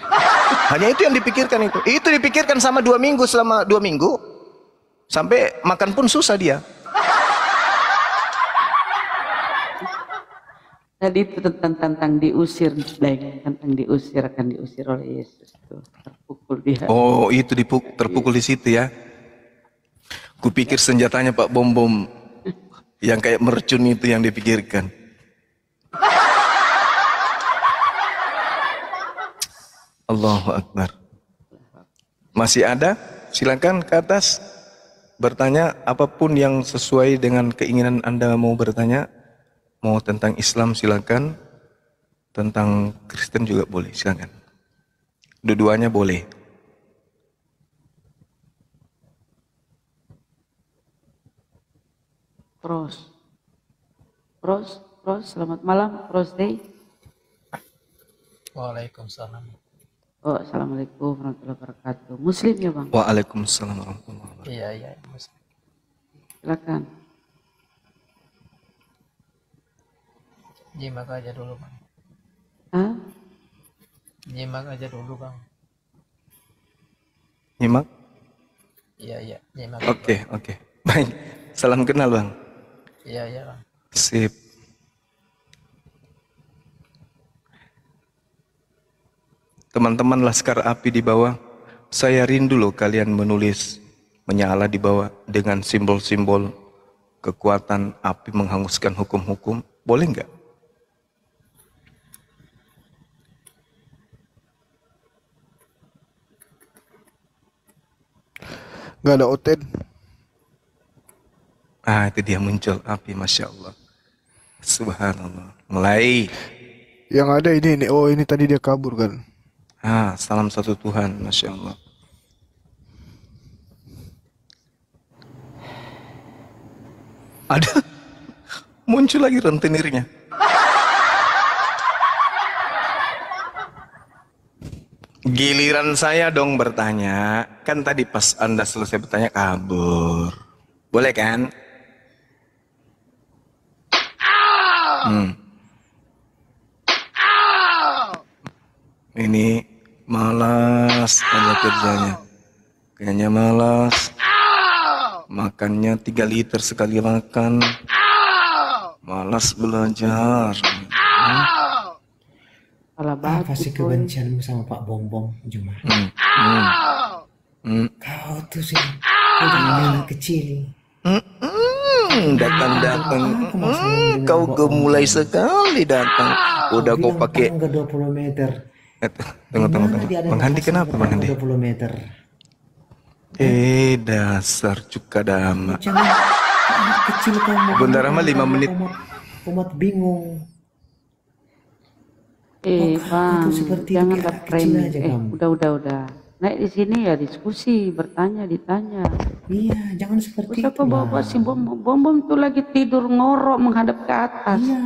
Hanya itu yang dipikirkan itu. Itu dipikirkan sama 2 minggu, selama 2 minggu. Sampai makan pun susah dia. Tadi itu tentang diusir, tentang diusir, akan diusir oleh Yesus. Terpukul dia. Oh, itu terpukul di situ ya. Kupikir senjatanya Pak Bom yang kayak mercun itu yang dipikirkan. Allahu Akbar. Masih ada? Silakan ke atas. Bertanya apapun yang sesuai dengan keinginan Anda mau bertanya. Mau tentang Islam silakan. Tentang Kristen juga boleh, silakan. Dua-duanya boleh. Pros, selamat malam, Pros Day. Waalaikumsalam. Oh, assalamualaikum warahmatullahi wabarakatuh. Muslim ya Bang? Waalaikumsalam warahmatullahi wabarakatuh. Iya, Muslim. Silakan. Nyimak aja dulu Bang. Nyimak aja dulu Bang. Nyimak? Iya, nyimak. Oke. Baik. Salam kenal Bang. Iya Bang. Sip. Teman-teman Laskar Api di bawah, saya rindu loh kalian menulis menyala di bawah dengan simbol-simbol kekuatan api menghanguskan hukum-hukum. Boleh nggak? Nggak ada Oten. Itu dia muncul api, Masya Allah. Subhanallah. Mulai. Yang ada ini. Oh, ini tadi dia kabur kan. Salam satu Tuhan, Masya Allah. Ada muncul lagi rentenirnya. Giliran saya dong bertanya. Kan tadi pas Anda selesai bertanya kabur. Boleh kan? Ini malas aja kerjanya. Kayaknya malas. Makannya 3 liter sekali makan. Malas belajar. Apa sih kebencianmu sama Pak Bombom, Juma? Kau tuh sih, kau jangan anak kecil. Datang-datang. Kau gemulai sekali datang. Udah kau pakai. Tangga 20 meter. Tunggu. Bang Handi kenapa Bang Handi? 20 meter. Dasar cuka dama. Jangan anak kecil kamu. Bunda Rahma 5 menit. Umat bingung. Bang, seperti jangan anak frame. kecil aja kamu. Udah. Naik di sini ya diskusi, bertanya, ditanya. Iya, jangan seperti Siapa itu. bawa si bom tuh lagi tidur ngorok menghadap ke atas. Iya,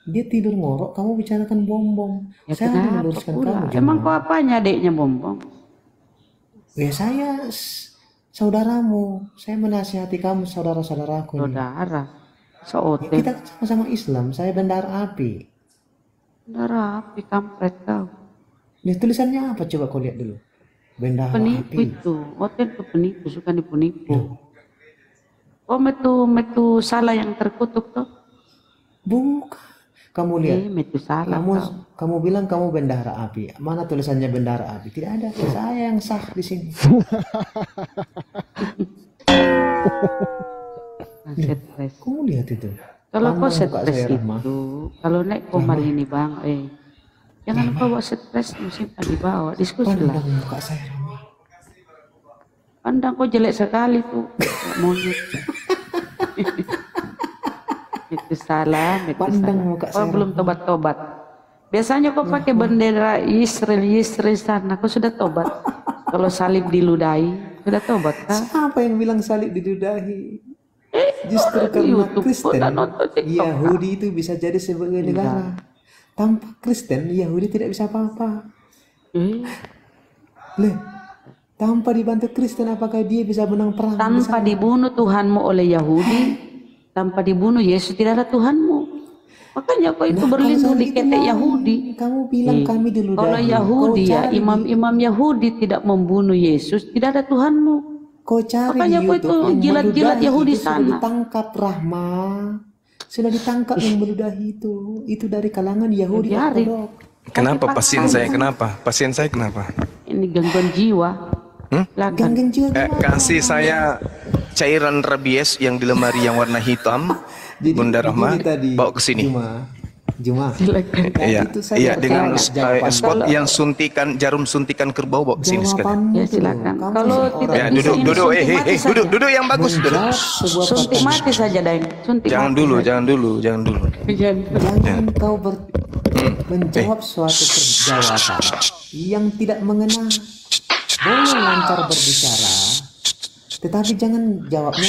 dia tidur ngorok, kamu bicarakan Bombom. Ya Saya kenapa meluruskan pula? kamu. Emang Juma. kau apanya adiknya bom? Ya saya saudaramu. Saya menasihati kamu saudara-saudaraku. ini. Saudara. Ya, Seote. kita sama-sama Islam. Saya bendahara api. Saudara api kampret kau. Lihat tulisannya apa? Coba kau lihat dulu. Bendahara Penipu api. itu. Oten itu penipu, suka dipenipu. Oh metu salah yang terkutuk tuh. Bukan. Kamu lihat. Metu salah kau. Kamu bilang kamu bendahara api. Mana tulisannya bendahara api? Tidak ada. Saya yang sah di sini. Stres. Kamu lihat itu. Kalau kau Pandang muka stres saya, Rahma. itu, kalau naik komar ini bang, jangan kau bawa stres, mesti dibawa, diskusi lah. Pandang muka saya, Rahma. Pandang kau jelek sekali tuh, monyet. Itu salah, itu Pandang salah. muka Kau saya, belum tobat-tobat. Biasanya kau pakai bendera Israel sana, kau sudah tobat. Kalau salib diludahi, sudah tobat kah? Siapa yang bilang salib didudahi? Justru karena YouTube, Kristen, kok nonton TikTok, Yahudi itu bisa jadi sebagai negara. Tanpa Kristen, Yahudi tidak bisa apa-apa. Leh, tanpa dibantu Kristen, apakah dia bisa menang perang? di Tanpa sana? dibunuh Tuhanmu oleh Yahudi, tanpa dibunuh Yesus tidak ada Tuhanmu. Makanya kau itu Nah, berlindung kalau di itu ketek mau, Yahudi. Kamu bilang kami diludahi. Kalau Yahudi Kau ya, cari imam-imam Yahudi tidak membunuh Yesus, tidak ada Tuhanmu. Kau cari Makanya di kau YouTube itu yang jilat-jilat meludahi Yahudi itu sudah sana. ditangkap, Rahma. Sudah ditangkap yang meludahi itu. Itu dari kalangan Yahudi Biarin. Ortodok. Kenapa Tapi pasien paksa. saya? Pasien saya kenapa? Ini gangguan jiwa. Silakan. Gangguan jiwa gimana? Kasih saya cairan rabies yang di lemari yang warna hitam. Bunda Rahma begini tadi, bawa ke sini. Juma. Silakan. Iya, itu saya dengan bertanya, jawaban. spot yang jarum suntikan kerbau bawa ke sini sekali. Ya silakan. Kamu Kalau seorang tidak Ya, bisa duduk, ini duduk, suntik mati saja. duduk yang bagus, duduk. menjawab sebuah Suntik pertanyaan. mati saja, Daeng. Suntik Jangan mati dulu, saja. jangan dulu. Jangan kau menjawab suatu jawaban yang tidak mengena. Boleh lancar berbicara, tetapi jangan jawabnya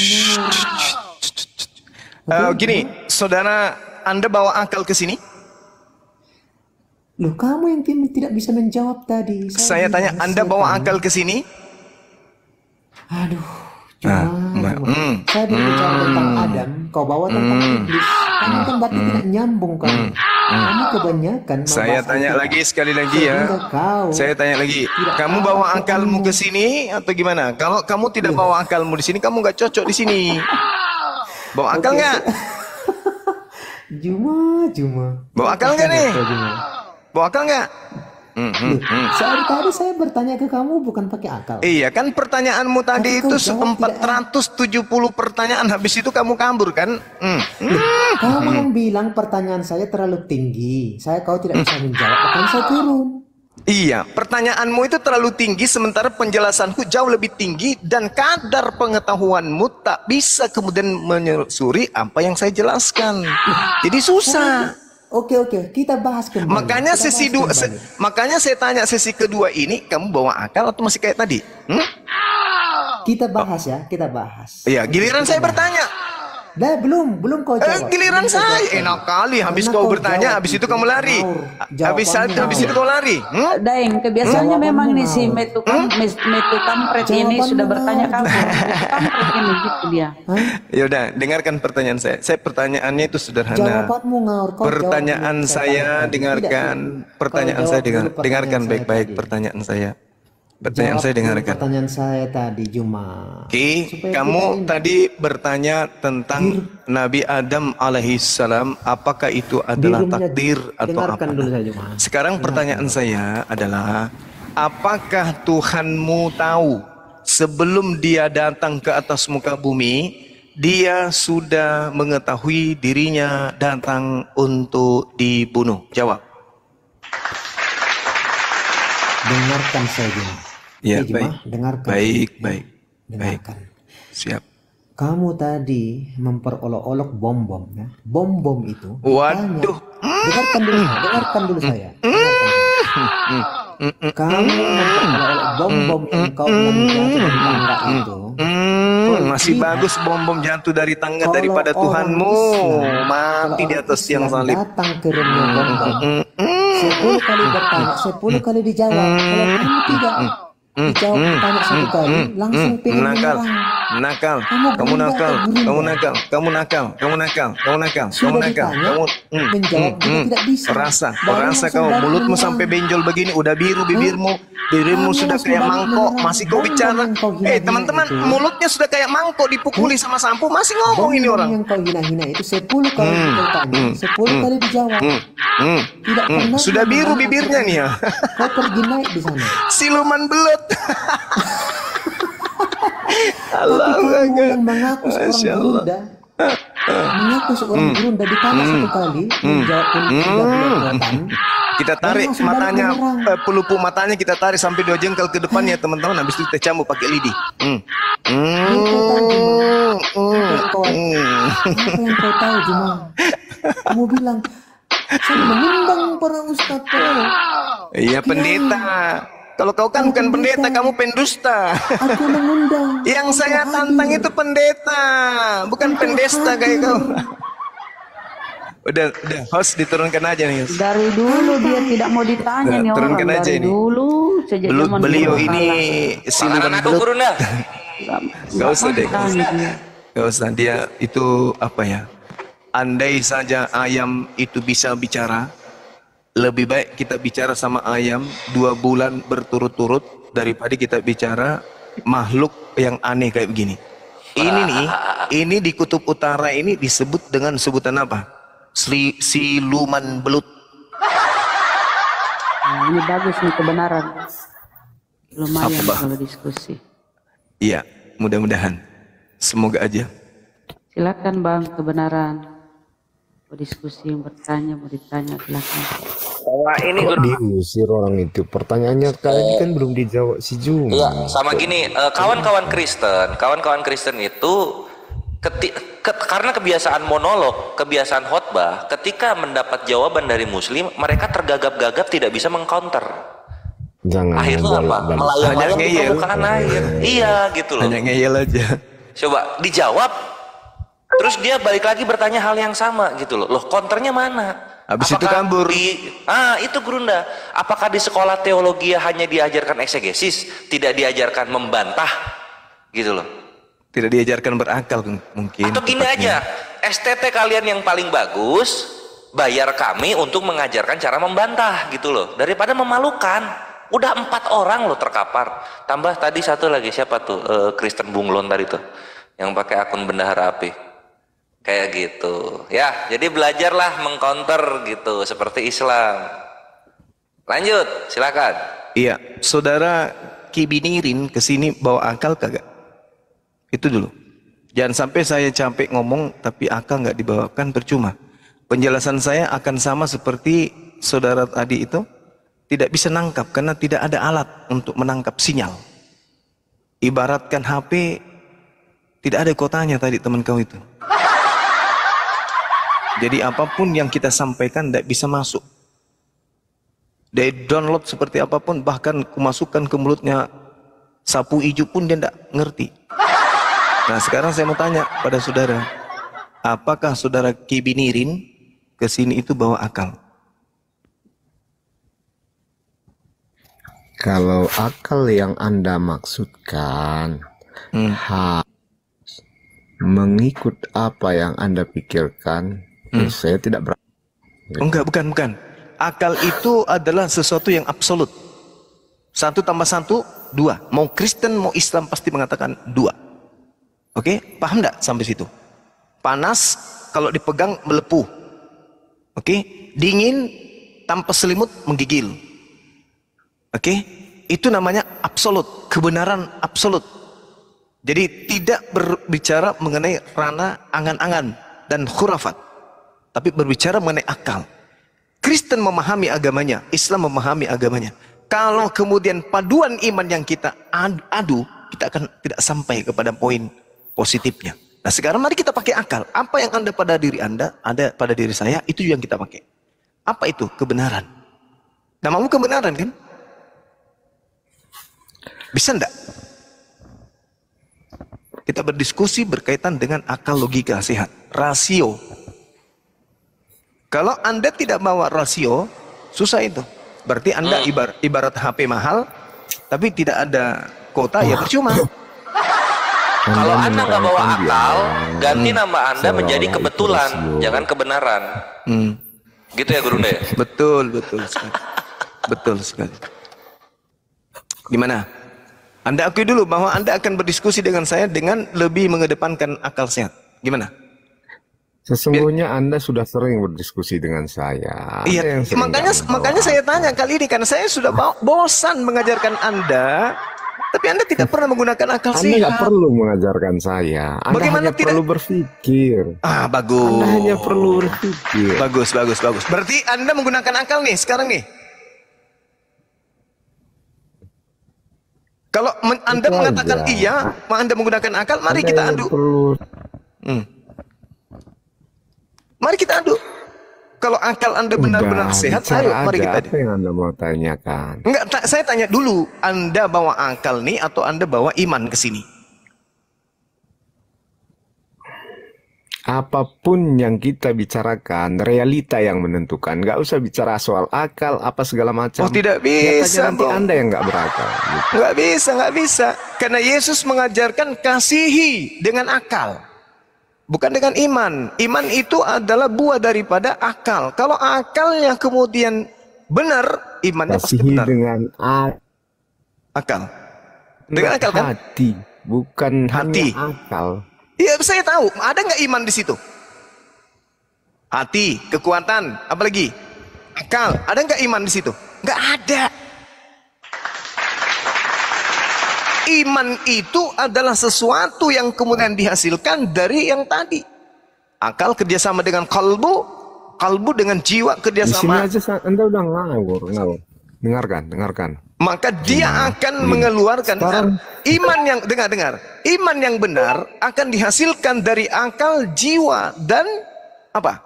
ngawur. Gini, saudara, Anda bawa akal ke sini? Loh, kamu yang tidak bisa menjawab tadi. Saya bilang, tanya, Anda bawa setan. akal ke sini? Aduh, Nah, saya berbicara tentang Adam, kau bawa tentang iblis. Kamu kan berarti tidak nyambung kan? Kamu kebanyakan. Saya membahas tanya Alkitab. lagi sekali lagi ya. Sehingga kau Saya tanya lagi, tidak kamu tahu bawa apa akalmu kamu. ke sini atau gimana? Kalau kamu tidak bawa akalmu di sini, kamu nggak cocok di sini. Bawa akal nggak? Juma. Bawa akal nggak nih? Juma. Bawa akal nggak? Saat tadi saya bertanya ke kamu bukan pakai akal. Iya kan pertanyaanmu tadi Tapi itu kau jawab 470 pertanyaan, habis itu kamu kabur kan? Kamu yang bilang pertanyaan saya terlalu tinggi. Kau tidak bisa menjawab, akan saya turun. Iya, pertanyaanmu itu terlalu tinggi sementara penjelasanku jauh lebih tinggi dan kadar pengetahuanmu tak bisa kemudian menyusuri apa yang saya jelaskan. Jadi susah. Oke, kita bahas kembali. Makanya makanya saya tanya sesi kedua ini kamu bawa akal atau masih kayak tadi? Kita bahas ya, kita bahas. Iya, giliran saya bertanya. Dah belum kau jawab. Giliran saya enak kali. Habis kau bertanya, habis itu kamu lari. Habis itu kau lari. Daeng, kebiasaannya memang nih si Metu kampret ini sudah bertanya kampret ini gitu dia. Yaudah, dengarkan pertanyaan saya. Pertanyaannya itu sederhana. Jawabanmu ngaur. Pertanyaan saya dengarkan. Pertanyaan saya dengarkan baik-baik pertanyaan saya. Pertanyaan saya dengarkan. Pertanyaan saya tadi Juma. Oke, kamu tadi bertanya tentang Nabi Adam alaihissalam, apakah itu adalah takdir atau apa? Dulu saya, Juma. Sekarang pertanyaan saya adalah, apakah Tuhanmu tahu sebelum dia datang ke atas muka bumi, dia sudah mengetahui dirinya datang untuk dibunuh? Jawab. Dengarkan saya, Juma. Ya, Juma, baik. Dengarkan. Baik. Dengarkan. Siap. Kamu tadi memperolok-olok bom-bom ya. Bom-bom itu. Waduh. Dengarkan dulu saya. Kamu memperolok-olok bom-bom yang kau bilang jatuh dari tangga itu. Masih bagus bom-bom jatuh dari tangga daripada Tuhanmu. Mati di atas tiang salib. Datang ke rumah bom-bom. 10 kali bertanya, 10 kali dijawab. Kalau kamu tidak dijawab tanya 1 kali, langsung pengen menyerang. Nakal. Kamu nakal. Menjawab juga tidak bisa. Perasa kamu mulutmu sampai benjol begini, udah biru bibirmu sudah kayak mangkok, masih kau bicara. Teman-teman, mulutnya sudah kayak mangkok dipukuli sama sampo, masih ngomong ini orang. Yang kau hina-hina itu 10 kali kau tanya, 10 kali dijawab. Tidak pernah. Sudah biru bibirnya nih ya. Kau pergi naik di sana. Siluman belut. Kamu yang mengaku seorang Gerunda, mengaku seorang Gerunda ditanya 1 kali, menjawab pun tidak berbuatan. Kita tarik matanya, pelupuk matanya kita tarik sampai 2 jengkal ke depannya teman-teman. Habis itu kita cambuk pakai lidi. Apa yang kau tahu Juma? Kamu bilang saya mengundang para ustadz. Iya pendeta. Kalau kau kan bukan pendeta, kamu pendusta. Aku mengundang. Yang saya tantang itu pendeta, bukan pendesta kayak kau. Udah, host diturunkan aja nih. Dari dulu dia tidak mau ditanya nih orang. Turunkan aja dari ini. Dulu sejak zaman beliau ini siluman belut. Gak usah deh. Gak usah, dia itu apa ya? Andai saja ayam itu bisa bicara, lebih baik kita bicara sama ayam 2 bulan berturut-turut daripada kita bicara makhluk yang aneh kayak begini. Ini nih, ini di kutub utara ini disebut dengan sebutan apa? Siluman belut. Ini bagus nih kebenaran. Lumayan kalau diskusi. Iya, mudah-mudahan. Semoga aja. Silakan Bang, kebenaran. Mau diskusi, yang bertanya, mau ditanya, silakan. Ini diusir orang itu. Pertanyaannya kali kan belum dijawab si Juma. Iya, sama gini, kawan-kawan Kristen itu karena kebiasaan monolog, kebiasaan khotbah, ketika mendapat jawaban dari Muslim, mereka tergagap-gagap tidak bisa mengcounter. Jangan. Akhirnya apa? Melayang-layang di permukaan air. Iya, gitu loh. Hanya ngeyel aja. Coba dijawab, terus dia balik lagi bertanya hal yang sama gitu loh. Loh, counternya mana? Habis itu kabur. Itu Gerunda. Apakah di sekolah teologi hanya diajarkan eksegesis, tidak diajarkan membantah, gitu loh? Tidak diajarkan berakal mungkin. Atau gini aja, STT kalian yang paling bagus, bayar kami untuk mengajarkan cara membantah, gitu loh. Daripada memalukan. Udah 4 orang loh terkapar. Tambah tadi 1 lagi, siapa tuh? Kristen Bunglon tadi tuh, yang pakai akun bendahara api. Kayak gitu ya, jadi belajarlah mengcounter gitu seperti Islam. Lanjut, silakan. Iya, saudara Kibinirin kesini bawa akal kagak? Itu dulu. Jangan sampai saya capek ngomong tapi akal nggak dibawakan, percuma. Penjelasan saya akan sama seperti saudara tadi itu. tidak bisa nangkap karena tidak ada alat untuk menangkap sinyal. Ibaratkan HP, tidak ada kotanya tadi teman kau itu. Jadi apapun yang kita sampaikan tidak bisa masuk. Dia download seperti apapun, bahkan kumasukkan ke mulutnya sapu ijuk pun dia tidak ngerti. Nah sekarang saya mau tanya pada saudara, apakah saudara kibinirin ke sini itu bawa akal? Kalau akal yang Anda maksudkan harus mengikut apa yang Anda pikirkan, saya tidak berani. Enggak, bukan. Akal itu adalah sesuatu yang absolut. 1 tambah 1, 2. Mau Kristen, mau Islam pasti mengatakan 2. Oke, paham enggak sampai situ? Panas, kalau dipegang melepuh. Oke, dingin, tanpa selimut menggigil. Oke, itu namanya absolut, kebenaran absolut. Jadi tidak berbicara mengenai ranah angan-angan dan khurafat, tapi berbicara mengenai akal. Kristen memahami agamanya, Islam memahami agamanya. Kalau kemudian paduan iman yang kita adu, kita akan tidak sampai kepada poin positifnya. Nah sekarang mari kita pakai akal. Apa yang ada pada diri Anda, ada pada diri saya, itu yang kita pakai. Apa itu? Kebenaran. Namamu kebenaran kan? Bisa enggak? Kita berdiskusi berkaitan dengan akal logika sehat. Rasio. Kalau Anda tidak bawa rasio, susah itu. Berarti Anda ibarat HP mahal, tapi tidak ada kota, ya percuma. Kalau Anda nggak bawa akal, ganti nama Anda menjadi kebetulan, jangan kebenaran. Gitu ya Guru ya? Betul sekali. Betul sekali. Gimana? Anda akui dulu bahwa Anda akan berdiskusi dengan saya dengan lebih mengedepankan akal sehat. Gimana? Sesungguhnya Anda sudah sering berdiskusi dengan saya. Iya, makanya saya tanya kali ini karena saya sudah bosan mengajarkan Anda, tapi Anda tidak pernah menggunakan akal sehat. Anda nggak perlu mengajarkan saya. Anda Bagaimana hanya perlu berpikir. Bagus. Anda hanya perlu berpikir. Bagus. Berarti Anda menggunakan akal nih sekarang nih. Kalau Anda itu mengatakan aja. iya, Anda menggunakan akal, mari Anda kita yang adu. perlu. Mari kita adu. Kalau akal Anda benar-benar sehat, ayo mari kita adu. Apa yang Anda mau tanyakan? Enggak, saya tanya dulu, Anda bawa akal nih atau Anda bawa iman ke sini? Apapun yang kita bicarakan, realita yang menentukan. Nggak usah bicara soal akal, apa segala macam. Oh tidak bisa, nanti Anda yang nggak berakal. Gitu. Nggak bisa. Karena Yesus mengajarkan kasihi dengan akal. Bukan dengan iman. Iman itu adalah buah daripada akal. Kalau akalnya kemudian benar, imannya pasti Kasihi benar. dengan Akal. Dengan akal kan? hati, bukan Hati. hanya akal. Iya, saya tahu. Ada nggak iman di situ? Hati, kekuatan, apalagi akal. Ada nggak iman di situ? Nggak ada. Iman itu adalah sesuatu yang kemudian dihasilkan dari yang tadi. Akal kerjasama dengan kalbu dengan jiwa Di sini kerjasama. aja Anda udah ngawur. Dengarkan. Maka dia akan mengeluarkan iman yang dengar. Iman yang benar akan dihasilkan dari akal, jiwa dan apa?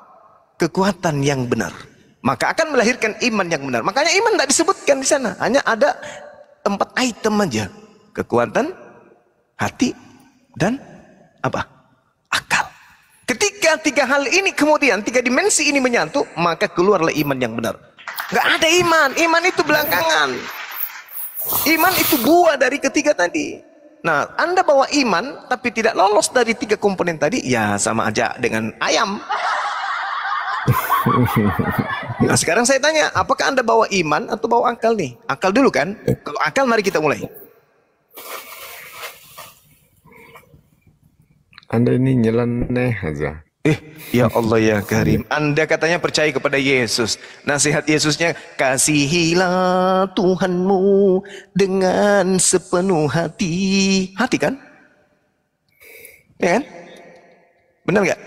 Kekuatan yang benar. Maka akan melahirkan iman yang benar. Makanya iman tidak disebutkan di sana. Hanya ada 4 item aja. Kekuatan, hati, dan apa? Akal. Ketika 3 hal ini kemudian 3 dimensi ini menyatu, maka keluarlah iman yang benar. Nggak ada iman. Iman itu belakangan. Iman itu buah dari ketiga tadi. Nah, Anda bawa iman tapi tidak lolos dari 3 komponen tadi, ya sama aja dengan ayam. Nah, sekarang saya tanya, apakah Anda bawa iman atau bawa akal nih? Akal dulu kan? Kalau akal, mari kita mulai. Anda ini nyeleneh aja. Ya Allah ya Karim. Anda katanya percaya kepada Yesus. Nasihat Yesusnya, kasihilah Tuhanmu dengan sepenuh hati. Hati kan? Ya kan? Benar nggak?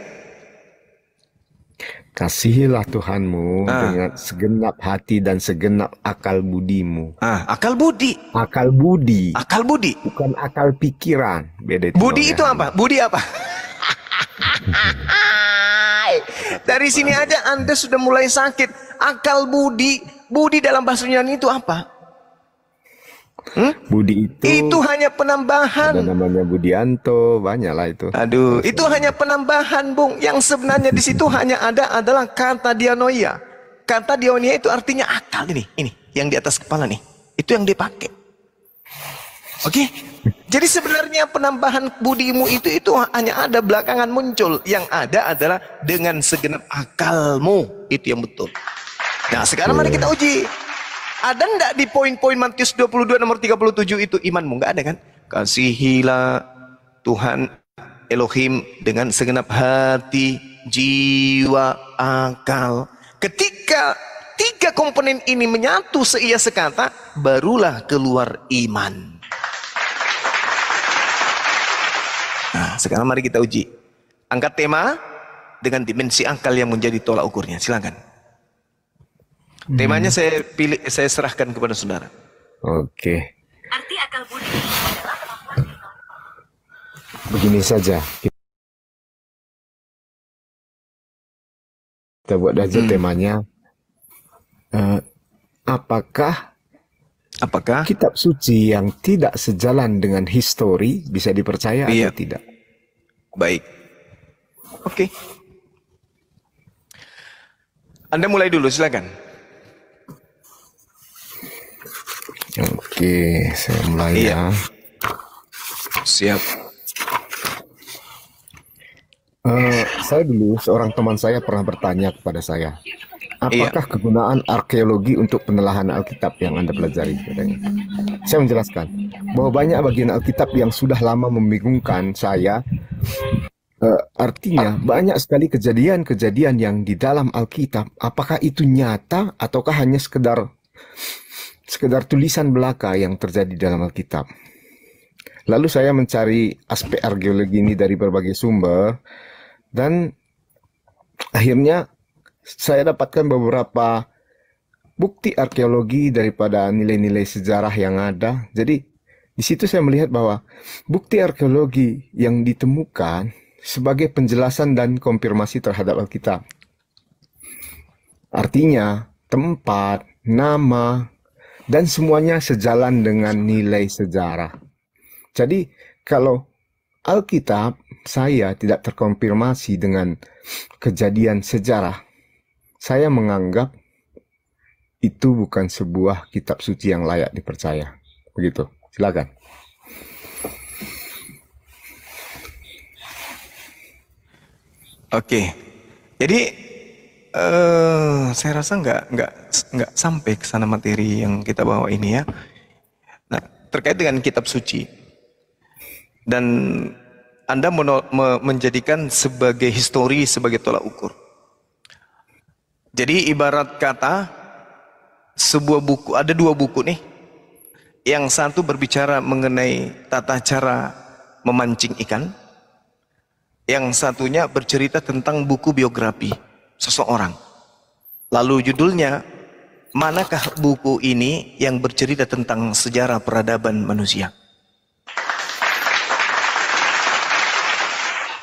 Kasihilah Tuhanmu dengan segenap hati dan segenap akal budimu. Akal budi. Akal budi. Akal budi. Bukan akal pikiran. Beda itu. Budi itu apa? Budi apa? Dari sini aja Anda sudah mulai sakit. Akal budi. Budi dalam bahasa Yunani itu apa? Budi itu hanya penambahan. Ada namanya Budianto, banyak lah itu. Aduh, itu hanya penambahan, Bung. Yang sebenarnya di situ hanya ada adalah kata dianoia. Kata dianoia itu artinya akal ini yang di atas kepala nih. Itu yang dipakai. Oke? Jadi sebenarnya penambahan budimu itu hanya ada belakangan muncul. Yang ada adalah dengan segenap akalmu. Itu yang betul. Nah, sekarang mari kita uji. Ada enggak di poin-poin Matius 22 nomor 37 itu imanmu? Enggak ada kan? Kasihilah Tuhan Elohim dengan segenap hati, jiwa, akal. Ketika tiga komponen ini menyatu seia sekata, barulah keluar iman. Nah, sekarang mari kita uji. Angkat tema dengan dimensi akal yang menjadi tolak ukurnya. Silakan. Temanya saya serahkan kepada saudara. Oke. Arti akal budi adalah kemampuan. Begini saja. Kita buat aja temanya. Apakah kitab suci yang tidak sejalan dengan histori bisa dipercaya atau tidak? Baik. Oke. Anda mulai dulu, silakan. Oke, saya mulai ya. Siap. Saya dulu, seorang teman saya pernah bertanya kepada saya, apakah kegunaan arkeologi untuk penelahan Alkitab yang Anda pelajari? Katanya. Saya menjelaskan bahwa banyak bagian Alkitab yang sudah lama membingungkan saya. Artinya banyak sekali kejadian-kejadian yang di dalam Alkitab, apakah itu nyata ataukah hanya sekedar tulisan belaka yang terjadi dalam Alkitab. Lalu saya mencari aspek arkeologi ini dari berbagai sumber, dan akhirnya saya dapatkan beberapa bukti arkeologi daripada nilai-nilai sejarah yang ada. Jadi di situ saya melihat bahwa bukti arkeologi yang ditemukan sebagai penjelasan dan konfirmasi terhadap Alkitab. Artinya tempat, nama, dan semuanya sejalan dengan nilai sejarah. Jadi kalau Alkitab saya tidak terkonfirmasi dengan kejadian sejarah, saya menganggap itu bukan sebuah kitab suci yang layak dipercaya. Begitu. Silakan. Oke. Jadi saya rasa nggak sampai ke sana materi yang kita bawa ini ya. Nah, terkait dengan kitab suci dan Anda menjadikan sebagai histori sebagai tolak ukur. Jadi ibarat kata sebuah buku, ada dua buku nih. Yang satu berbicara mengenai tata cara memancing ikan. Yang satunya bercerita tentang buku biografi seseorang. Lalu judulnya, manakah buku ini yang bercerita tentang sejarah peradaban manusia?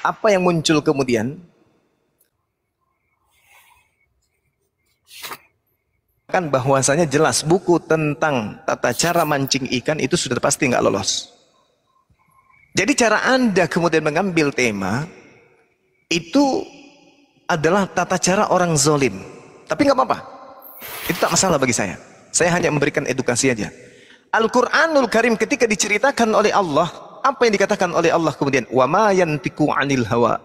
Apa yang muncul kemudian? Kan bahwasanya jelas buku tentang tata cara mancing ikan itu sudah pasti nggak lolos. Jadi cara Anda kemudian mengambil tema itu adalah tata cara orang zolim. Tapi nggak apa-apa. Itu tak masalah bagi saya. Saya hanya memberikan edukasi aja. Al-Quranul Karim ketika diceritakan oleh Allah, apa yang dikatakan oleh Allah kemudian? Wa ma yantiqu 'anil hawa.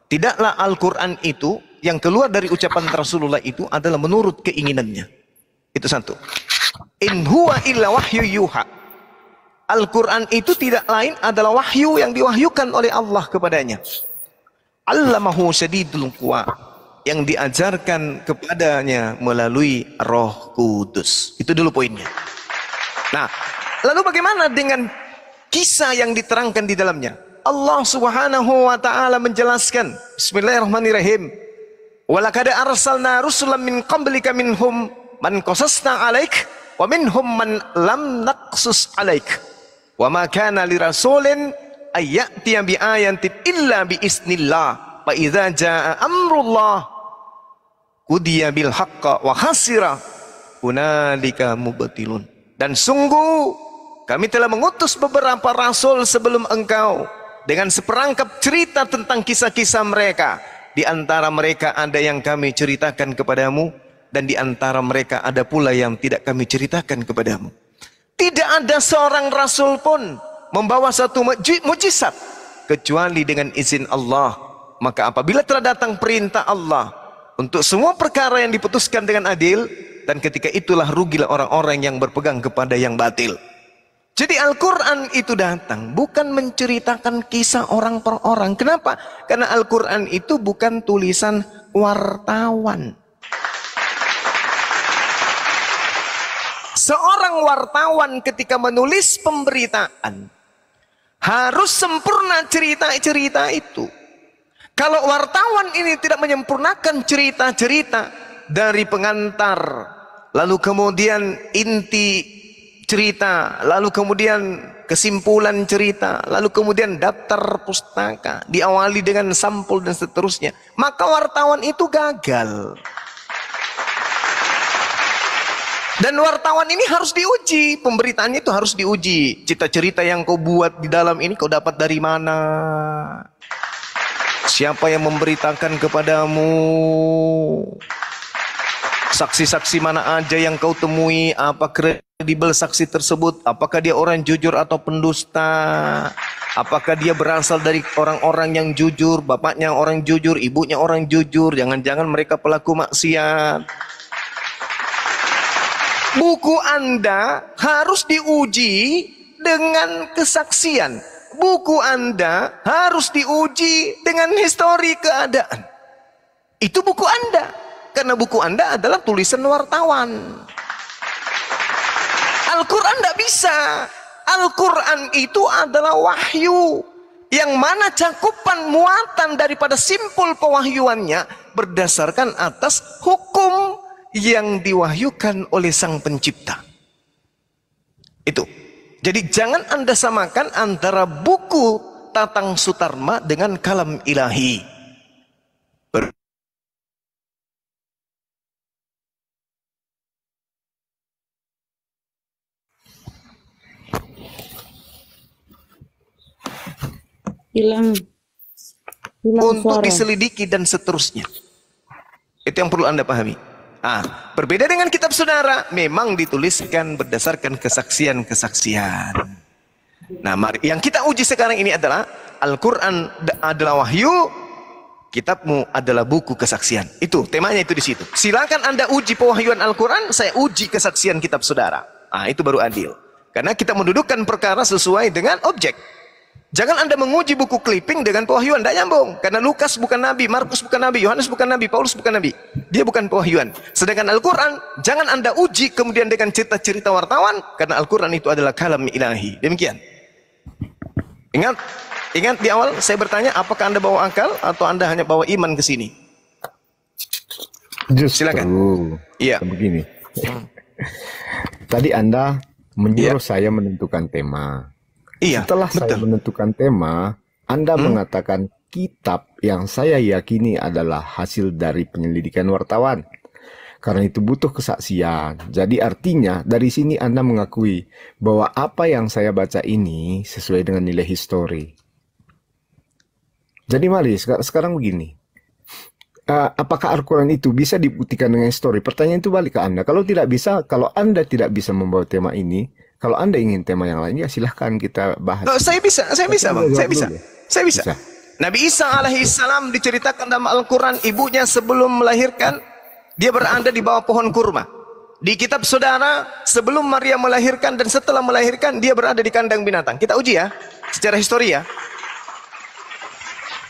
Tidaklah Al-Quran itu yang keluar dari ucapan Rasulullah itu adalah menurut keinginannya. Itu satu. In huwa illa wahyu yuha. Al-Quran itu tidak lain adalah wahyu yang diwahyukan oleh Allah kepadanya. Allamahu syadidul quwa, yang diajarkan kepadanya melalui Roh Kudus. Itu dulu poinnya. Nah, lalu bagaimana dengan kisah yang diterangkan di dalamnya? Allah Subhanahu wa taala menjelaskan, Bismillahirrahmanirrahim. Walaqad arsalna rusulan min qablika minhum man qasasna 'alaik wa minhum man lam naqsus 'alaik. Wa ma kana lirasulin ay ya'tiya bi ayatin illa bi isnillah. Fa idza jaa amrullah qudiya bil haqqi wa khasira hunalika mubtilun. Dan sungguh kami telah mengutus beberapa rasul sebelum engkau dengan seperangkap cerita tentang kisah-kisah mereka. Di antara mereka ada yang kami ceritakan kepadamu, dan di antara mereka ada pula yang tidak kami ceritakan kepadamu. Tidak ada seorang rasul pun membawa satu mujizat kecuali dengan izin Allah. Maka apabila telah datang perintah Allah untuk semua perkara yang diputuskan dengan adil, dan ketika itulah rugilah orang-orang yang berpegang kepada yang batil. Jadi Al-Quran itu datang bukan menceritakan kisah orang per orang. Kenapa? Karena Al-Quran itu bukan tulisan wartawan. Seorang wartawan ketika menulis pemberitaan harus sempurna cerita-cerita itu. Kalau wartawan ini tidak menyempurnakan cerita-cerita dari pengantar, lalu kemudian inti cerita, lalu kemudian kesimpulan cerita, lalu kemudian daftar pustaka, diawali dengan sampul dan seterusnya, maka wartawan itu gagal. Dan wartawan ini harus diuji, pemberitaannya itu harus diuji. Cerita-cerita yang kau buat di dalam ini kau dapat dari mana? Siapa yang memberitakan kepadamu? Saksi-saksi mana aja yang kau temui? Apa kredibel saksi tersebut? Apakah dia orang jujur atau pendusta? Apakah dia berasal dari orang-orang yang jujur? Bapaknya orang jujur, ibunya orang jujur. Jangan-jangan mereka pelaku maksiat. Buku Anda harus diuji dengan kesaksian. Buku Anda harus diuji dengan histori keadaan. Itu buku Anda. Karena buku Anda adalah tulisan wartawan. Al-Quran tidak bisa. Al-Quran itu adalah wahyu. Yang mana cakupan muatan daripada simpul pewahyuannya berdasarkan atas hukum yang diwahyukan oleh Sang Pencipta. Itu. Jadi jangan Anda samakan antara buku Tatang Sutarma dengan kalam ilahi. Hilang untuk suara. diselidiki dan seterusnya. Itu yang perlu Anda pahami. Berbeda dengan kitab saudara, memang dituliskan berdasarkan kesaksian-kesaksian. Nah, mari yang kita uji sekarang ini adalah Al-Quran adalah wahyu, kitabmu adalah buku kesaksian. Itu temanya, itu di situ. Silakan Anda uji pewahyuan Al-Quran, saya uji kesaksian kitab saudara. Itu baru adil. Karena kita mendudukkan perkara sesuai dengan objek. Jangan Anda menguji buku clipping dengan pewahyuan, tidak nyambung. Karena Lukas bukan nabi, Markus bukan nabi, Yohanes bukan nabi, Paulus bukan nabi. Dia bukan pewahyuan. Sedangkan Al-Quran, jangan Anda uji kemudian dengan cerita-cerita wartawan, karena Al-Quran itu adalah kalam ilahi. Demikian. Ingat di awal saya bertanya, apakah Anda bawa akal atau Anda hanya bawa iman ke sini? Justru, silakan. Iya. Begini. Tadi Anda menyuruh saya menentukan tema. Iya, setelah saya menentukan tema, Anda mengatakan kitab yang saya yakini adalah hasil dari penyelidikan wartawan. Karena itu butuh kesaksian. Jadi artinya dari sini Anda mengakui bahwa apa yang saya baca ini sesuai dengan nilai histori. Jadi mari sekarang begini. Apakah Al-Quran itu bisa dibuktikan dengan histori? Pertanyaan itu balik ke Anda. Kalau tidak bisa, kalau Anda tidak bisa membawa tema ini, kalau Anda ingin tema yang lain, ya silahkan kita bahas. Saya bisa Bang, saya bisa. Nabi Isa alaihissalam diceritakan dalam Al-Quran, ibunya sebelum melahirkan, dia berada di bawah pohon kurma. Di kitab saudara, sebelum Maria melahirkan dan setelah melahirkan, dia berada di kandang binatang. Kita uji ya, secara histori ya.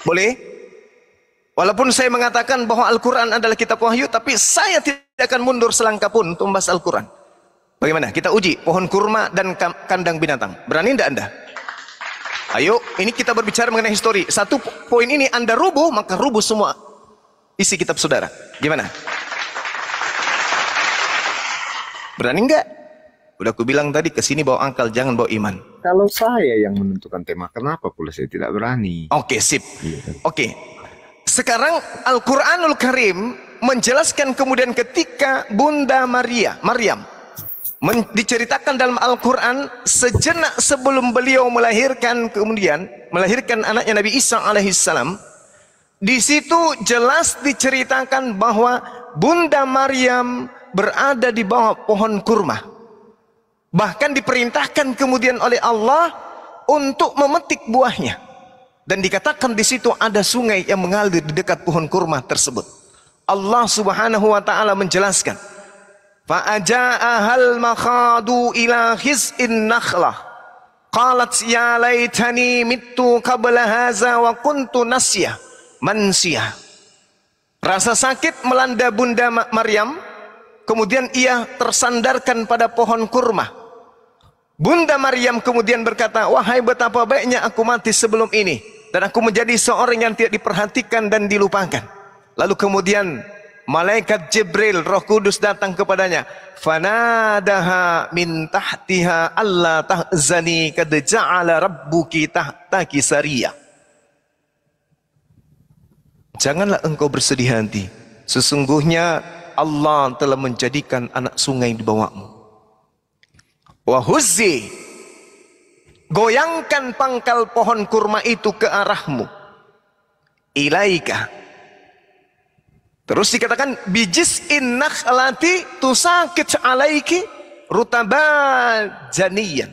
Boleh? Walaupun saya mengatakan bahwa Al-Quran adalah kitab wahyu, tapi saya tidak akan mundur selangkah pun untuk membahas Al-Quran. Bagaimana? Kita uji pohon kurma dan kandang binatang. Berani tidak Anda? Ayo, ini kita berbicara mengenai histori. Satu poin ini Anda rubuh, maka rubuh semua isi kitab saudara. Gimana? Berani enggak? Udah aku bilang tadi, kesini bawa akal, jangan bawa iman. Kalau saya yang menentukan tema, kenapa pula saya tidak berani? Oke, sip. Oke. Sekarang Al-Quranul Karim menjelaskan kemudian ketika Bunda Maryam diceritakan dalam Al-Quran sejenak sebelum beliau melahirkan anaknya Nabi Isa alaihissalam. Di situ jelas diceritakan bahwa Bunda Maryam berada di bawah pohon kurma. Bahkan diperintahkan kemudian oleh Allah untuk memetik buahnya. Dan dikatakan di situ ada sungai yang mengalir di dekat pohon kurma tersebut. Allah Subhanahu wa taala menjelaskan, "Fa'aja'ahal makhadu ila khiz'in nakhlah. Qalat ya laitani mittu qabla hadza wa kuntu nasya mansiya." Rasa sakit melanda Bunda Maryam, kemudian ia tersandarkan pada pohon kurma. Bunda Maryam kemudian berkata, "Wahai, betapa baiknya aku mati sebelum ini, dan aku menjadi seorang yang tidak diperhatikan dan dilupakan." Lalu kemudian malaikat Jibril, Roh Kudus datang kepadanya. "Fanadaha min tahtiha alla tahzani qad ja'ala rabbuki tahtaki sariyah." Janganlah engkau bersedih hati, sesungguhnya Allah telah menjadikan anak sungai di bawahmu. Wahuzzi, goyangkan pangkal pohon kurma itu ke arahmu. Ilaika. Terus dikatakan bijis'in nakhlati tusakit alaiki rutabajaniyan.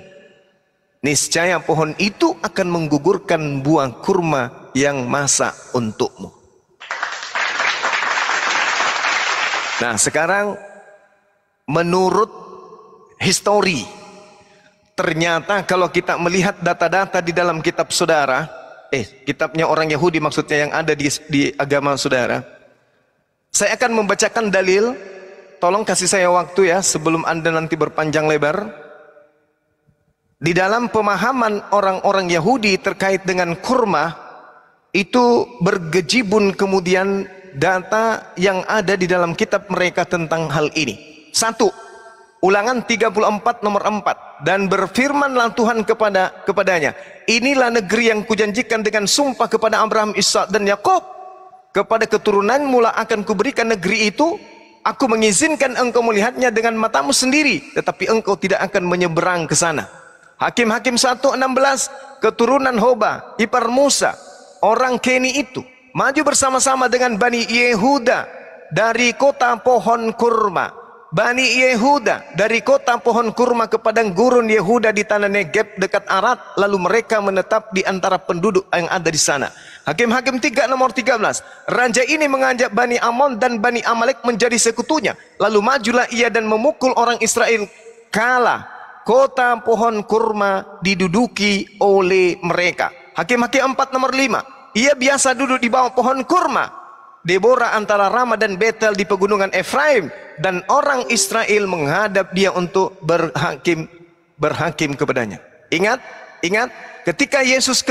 Niscaya pohon itu akan menggugurkan buah kurma yang masak untukmu. Nah, sekarang menurut histori, ternyata kalau kita melihat data-data di dalam kitab saudara, kitabnya orang Yahudi maksudnya yang ada di agama saudara, saya akan membacakan dalil. Tolong kasih saya waktu ya sebelum Anda nanti berpanjang lebar. Di dalam pemahaman orang-orang Yahudi terkait dengan kurma, itu bergejibun kemudian data yang ada di dalam kitab mereka tentang hal ini. 1. Ulangan 34 nomor 4. Dan berfirmanlah Tuhan kepadanya, "Inilah negeri yang kujanjikan dengan sumpah kepada Abraham, Ishak dan Yakub. Kepada keturunanmu lah akan kuberikan negeri itu. Aku mengizinkan engkau melihatnya dengan matamu sendiri, tetapi engkau tidak akan menyeberang ke sana." Hakim-Hakim 1:16, keturunan Hoba, ipar Musa, orang Keni itu, maju bersama-sama dengan Bani Yehuda dari kota pohon kurma. Bani Yehuda dari kota pohon kurma ke padang gurun Yehuda di tanah Negeb dekat Arad, lalu mereka menetap di antara penduduk yang ada di sana. Hakim-Hakim 3 nomor 13, raja ini mengajak Bani Amon dan Bani Amalek menjadi sekutunya, lalu majulah ia dan memukul orang Israel kala kota pohon kurma diduduki oleh mereka. Hakim-Hakim 4 nomor 5, ia biasa duduk di bawah pohon kurma Deborah antara Rama dan Betel di pegunungan Efraim, dan orang Israel menghadap dia untuk berhakim kepadanya. Ingat, ketika Yesus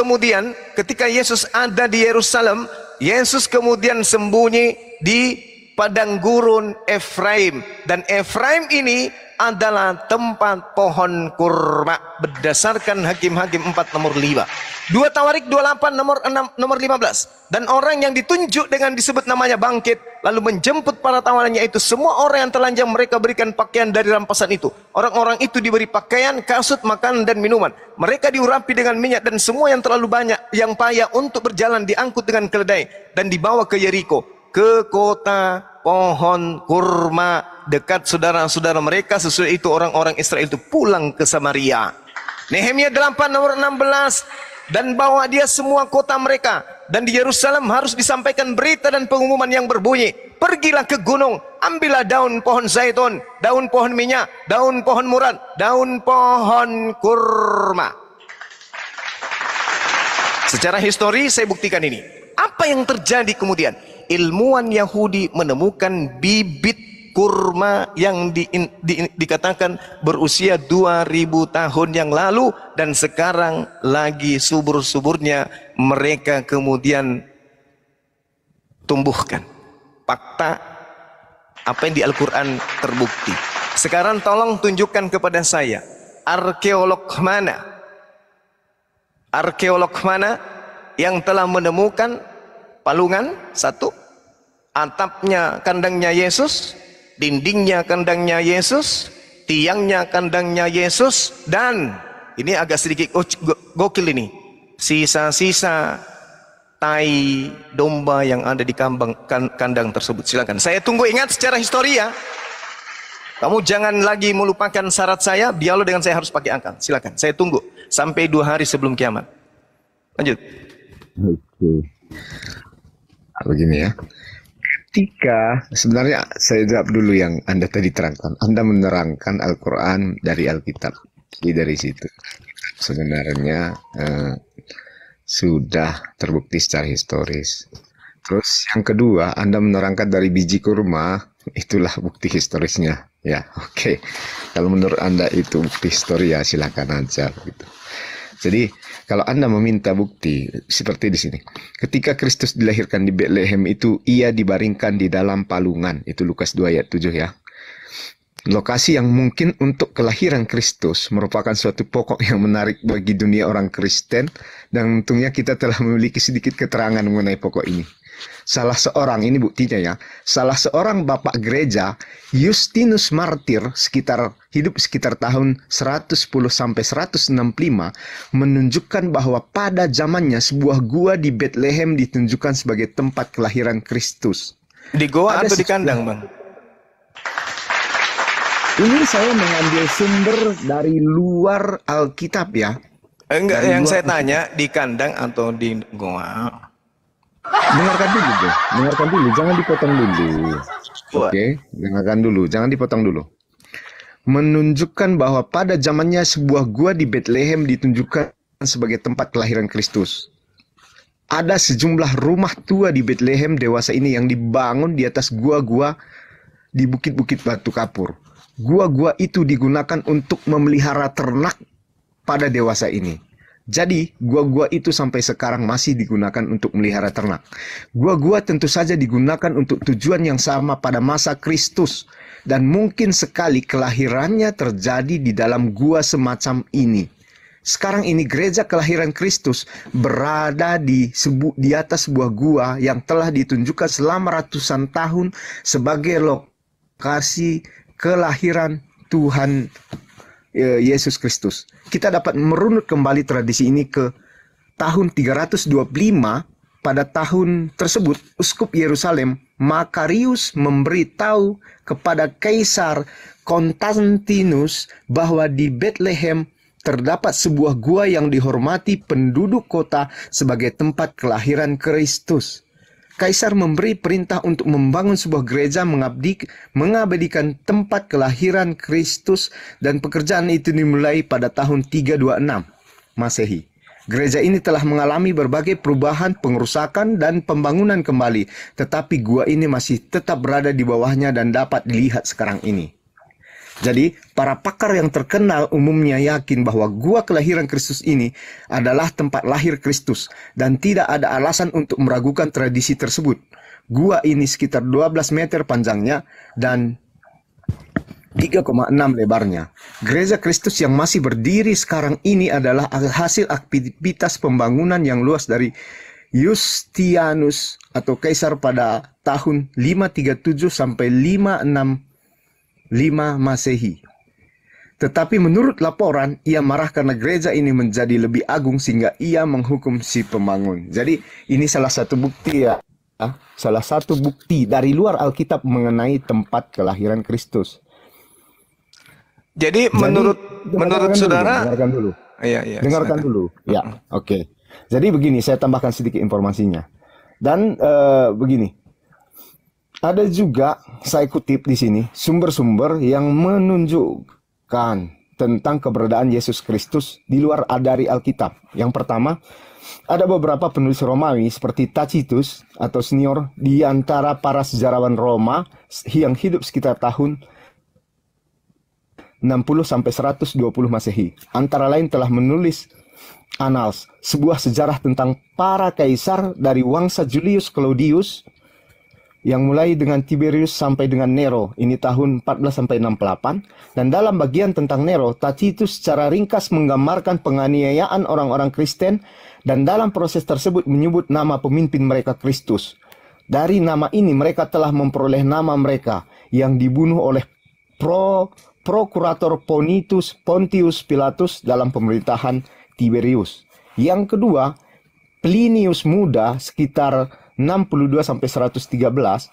ada di Yerusalem, Yesus kemudian sembunyi di padang gurun Efraim, dan Efraim ini adalah tempat pohon kurma berdasarkan Hakim-Hakim 4 nomor 5. 2 Tawarik 28 nomor 15. Dan orang yang ditunjuk dengan disebut namanya bangkit, lalu menjemput para tawanannya itu. Semua orang yang telanjang mereka berikan pakaian dari rampasan itu. Orang-orang itu diberi pakaian, kasut, makanan dan minuman. Mereka diurapi dengan minyak, dan semua yang terlalu banyak yang payah untuk berjalan diangkut dengan keledai dan dibawa ke Yeriko, ke kota pohon kurma dekat saudara-saudara mereka. Sesudah itu orang-orang Israel itu pulang ke Samaria. Nehemia 8 nomor 16, dan bawa dia semua kota mereka, dan di Yerusalem harus disampaikan berita dan pengumuman yang berbunyi, pergilah ke gunung, ambillah daun pohon zaitun, daun pohon minyak, daun pohon murad, daun pohon kurma. Secara histori saya buktikan ini. Apa yang terjadi kemudian? Ilmuwan Yahudi menemukan bibit kurma yang dikatakan berusia 2000 tahun yang lalu, dan sekarang lagi subur-suburnya mereka kemudian tumbuhkan. fakta apa yang di Al-Quran terbukti. Sekarang tolong tunjukkan kepada saya arkeolog mana yang telah menemukan palungan satu, atapnya kandangnya Yesus, dindingnya kandangnya Yesus, tiangnya kandangnya Yesus, dan ini agak sedikit gokil ini, sisa-sisa tai domba yang ada di kandang tersebut. Silakan. Saya tunggu, ingat secara histori ya. Kamu jangan lagi melupakan syarat saya, dialog dengan saya harus pakai akal. Silakan. Saya tunggu sampai 2 hari sebelum kiamat. Lanjut. Oke. Begini ya. Ketika sebenarnya saya jawab dulu yang Anda tadi terangkan. Anda menerangkan Al-Quran dari Alkitab. Jadi dari situ sebenarnya sudah terbukti secara historis. Terus yang kedua, Anda menerangkan dari biji kurma, itulah bukti historisnya. Ya, oke. Kalau menurut Anda itu bukti histori, ya silakan aja gitu. Jadi kalau Anda meminta bukti seperti di sini, ketika Kristus dilahirkan di Bethlehem itu ia dibaringkan di dalam palungan. Itu Lukas 2 ayat 7 ya. Lokasi yang mungkin untuk kelahiran Kristus merupakan suatu pokok yang menarik bagi dunia orang Kristen, dan untungnya kita telah memiliki sedikit keterangan mengenai pokok ini. Salah seorang, ini buktinya ya, salah seorang bapak gereja, Justinus Martir, hidup sekitar tahun 110 sampai 165, menunjukkan bahwa pada zamannya sebuah gua di Bethlehem ditunjukkan sebagai tempat kelahiran Kristus. Di goa atau di kandang, Bang? Ini saya mengambil sumber dari luar Alkitab ya. Enggak, yang saya tanya di kandang atau di goa. Dengarkan dulu deh, dengarkan dulu, jangan dipotong dulu. Oke, dengarkan dulu, jangan dipotong dulu. Menunjukkan bahwa pada zamannya sebuah gua di Bethlehem ditunjukkan sebagai tempat kelahiran Kristus. Ada sejumlah rumah tua di Bethlehem dewasa ini yang dibangun di atas gua-gua di bukit-bukit batu kapur. Gua-gua itu digunakan untuk memelihara ternak pada dewasa ini. Jadi, gua-gua itu sampai sekarang masih digunakan untuk melihara ternak. Gua-gua tentu saja digunakan untuk tujuan yang sama pada masa Kristus. Dan mungkin sekali kelahirannya terjadi di dalam gua semacam ini. Sekarang ini gereja kelahiran Kristus berada di atas sebuah gua yang telah ditunjukkan selama ratusan tahun sebagai lokasi kelahiran Tuhan Yesus Kristus. Kita dapat merunut kembali tradisi ini ke tahun 325. Pada tahun tersebut, Uskup Yerusalem Makarius memberitahu kepada Kaisar Konstantinus bahwa di Bethlehem terdapat sebuah gua yang dihormati penduduk kota sebagai tempat kelahiran Kristus. Kaisar memberi perintah untuk membangun sebuah gereja mengabadikan tempat kelahiran Kristus, dan pekerjaan itu dimulai pada tahun 326 Masehi. Gereja ini telah mengalami berbagai perubahan, pengerusakan, dan pembangunan kembali, tetapi gua ini masih tetap berada di bawahnya dan dapat dilihat sekarang ini. Jadi, para pakar yang terkenal umumnya yakin bahwa gua kelahiran Kristus ini adalah tempat lahir Kristus, dan tidak ada alasan untuk meragukan tradisi tersebut. Gua ini sekitar 12 meter panjangnya dan 3,6 lebarnya. Gereja Kristus yang masih berdiri sekarang ini adalah hasil aktivitas pembangunan yang luas dari Yustianus atau Kaisar pada tahun 537 sampai 565 Masehi. Tetapi menurut laporan, ia marah karena gereja ini menjadi lebih agung sehingga ia menghukum si pembangun. Jadi ini salah satu bukti ya. Salah satu bukti dari luar Alkitab mengenai tempat kelahiran Kristus. Jadi menurut saudara, dengarkan dulu. Iya, dengarkan dulu. Ya, oke. Jadi begini, saya tambahkan sedikit informasinya. Dan begini. Ada juga, saya kutip di sini, sumber-sumber yang menunjukkan tentang keberadaan Yesus Kristus di luar dari Alkitab. Yang pertama, ada beberapa penulis Romawi seperti Tacitus atau senior di antara para sejarawan Roma yang hidup sekitar tahun 60 sampai 120 Masehi. Antara lain telah menulis Annals, sebuah sejarah tentang para kaisar dari wangsa Julius Claudius, yang mulai dengan Tiberius sampai dengan Nero, ini tahun 14 sampai 68, dan dalam bagian tentang Nero, Tacitus secara ringkas menggambarkan penganiayaan orang-orang Kristen dan dalam proses tersebut menyebut nama pemimpin mereka Kristus. Dari nama ini mereka telah memperoleh nama mereka yang dibunuh oleh Prokurator Pontius Pilatus dalam pemerintahan Tiberius. Yang kedua, Plinius Muda sekitar 62 sampai 113,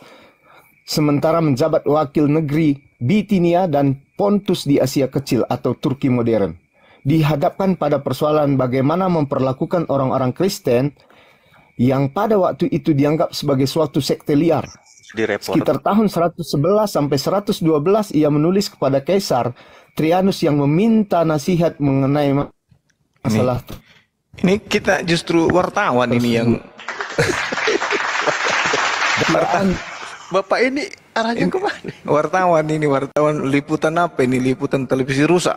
sementara menjabat wakil negeri Bitinia dan Pontus di Asia Kecil atau Turki modern. Dihadapkan pada persoalan bagaimana memperlakukan orang-orang Kristen yang pada waktu itu dianggap sebagai suatu sekte liar. Sekitar tahun 111 sampai 112 ia menulis kepada Kaisar Trianus yang meminta nasihat mengenai masalah. Ini kita justru wartawan ini yang Bapak ini arahnya kemana? Wartawan ini, wartawan liputan apa ini? Liputan televisi rusak.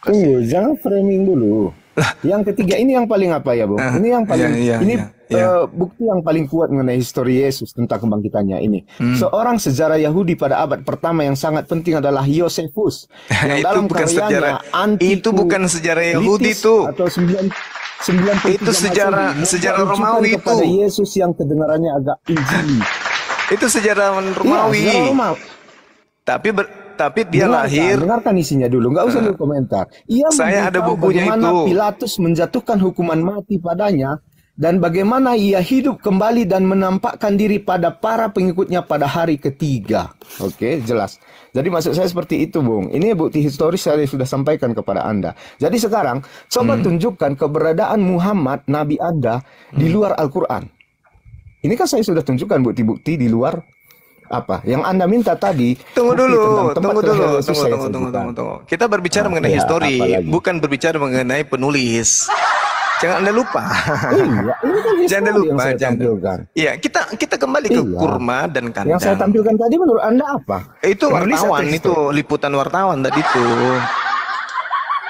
Tunggu, jangan framing dulu. Yang ketiga ini yang paling apa ya, Bung? Ini yang paling bukti yang paling kuat mengenai histori Yesus tentang kebangkitannya ini. Seorang sejarah Yahudi pada abad pertama yang sangat penting adalah Josephus. Yang dalam karyanya itu bukan sejarah Yahudi itu. Atau 93 itu sejarah Romawi itu. Yesus yang kedengarannya agak injili. Itu sejarah Romawi. Ya, tapi dia lahir. Dengarkan isinya dulu, nggak usah dulu komentar. Saya ada bukunya bagaimana itu. Pilatus menjatuhkan hukuman mati padanya dan bagaimana ia hidup kembali dan menampakkan diri pada para pengikutnya pada hari ketiga. Oke, jelas. Jadi maksud saya seperti itu, Bung. Ini bukti historis saya sudah sampaikan kepada Anda. Jadi sekarang coba tunjukkan keberadaan Muhammad, Nabi Anda, di luar Al-Quran. Ini kan saya sudah tunjukkan bukti-bukti di luar apa yang Anda minta tadi. Tunggu dulu. Kita berbicara mengenai histori, bukan berbicara mengenai penulis. Jangan Anda lupa. Jangan lupa. Iya, kita kembali ke kurma dan kandang. Yang saya tampilkan tadi menurut Anda apa? Itu wartawan, itu liputan wartawan tadi itu.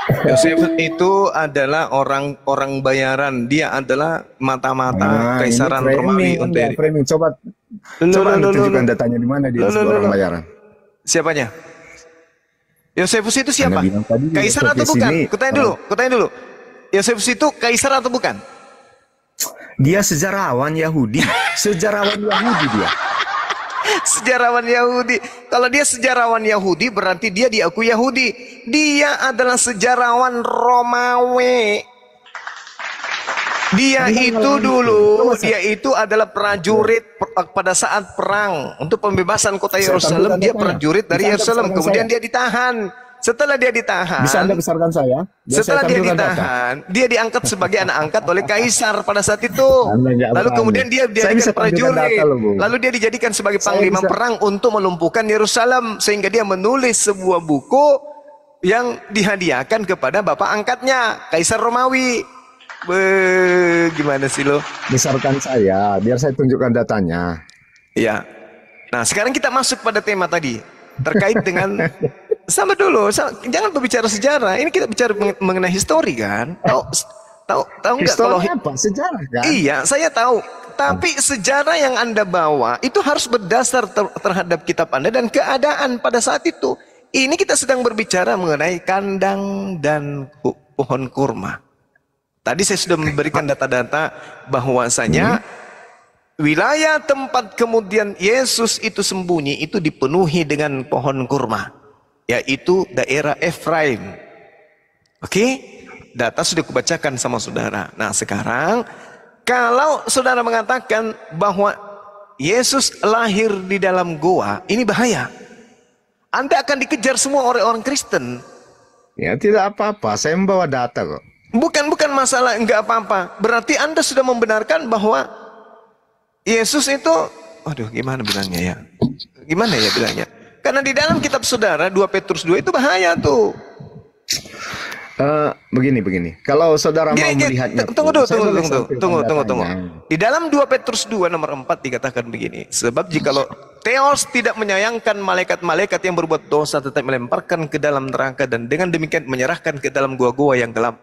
Yosef itu adalah orang bayaran. Dia adalah mata-mata Kaisaran Romawi. Coba tunjukkan datanya di mana dia orang bayaran. Siapanya? Yosefus itu siapa? Kaisar atau bukan? Kutanya dulu. Yosefus itu kaisar atau bukan? Dia sejarawan Yahudi. Sejarawan Yahudi dia. Sejarawan Yahudi. Kalau dia sejarawan Yahudi berarti dia diakui Yahudi. Dia adalah sejarawan Romawi. Dia itu adalah prajurit pada saat perang untuk pembebasan kota Yerusalem. Dia prajurit dari Yerusalem. Kemudian dia ditahan. Setelah dia ditahan, bisa Anda besarkan saya? Setelah dia ditahan, dia diangkat sebagai anak angkat oleh kaisar pada saat itu. Lalu kemudian dia dijadikan prajurit. Lalu dia dijadikan sebagai panglima perang untuk melumpuhkan Yerusalem, sehingga dia menulis sebuah buku yang dihadiahkan kepada bapak angkatnya, Kaisar Romawi. Gimana sih lo? Besarkan saya, biar saya tunjukkan datanya. Iya. Nah, sekarang kita masuk pada tema tadi terkait dengan sama dulu, jangan berbicara sejarah. Ini kita bicara mengenai histori kan? Tahu nggak kalau apa? Sejarah kan? Iya, saya tahu. Tapi sejarah yang Anda bawa itu harus berdasar terhadap kitab Anda dan keadaan pada saat itu. Ini kita sedang berbicara mengenai kandang dan pohon kurma. Tadi saya sudah memberikan data-data bahwasanya wilayah tempat kemudian Yesus itu sembunyi itu dipenuhi dengan pohon kurma, yaitu daerah Efraim. Oke? Data sudah kubacakan sama saudara. Nah, sekarang kalau saudara mengatakan bahwa Yesus lahir di dalam goa, ini bahaya. Anda akan dikejar semua oleh orang Kristen. Ya, tidak apa-apa. Saya membawa data kok. Bukan masalah enggak apa-apa. Berarti Anda sudah membenarkan bahwa Yesus itu, aduh gimana bilangnya ya? Gimana ya bilangnya? Karena di dalam kitab saudara 2 Petrus 2 itu bahaya tuh. Begini. Kalau saudara mau melihatnya, tunggu. Di dalam 2 Petrus 2 nomor 4 dikatakan begini. Sebab jikalau Theos tidak menyayangkan malaikat-malaikat yang berbuat dosa, tetap melemparkan ke dalam neraka dan dengan demikian menyerahkan ke dalam gua-gua yang gelap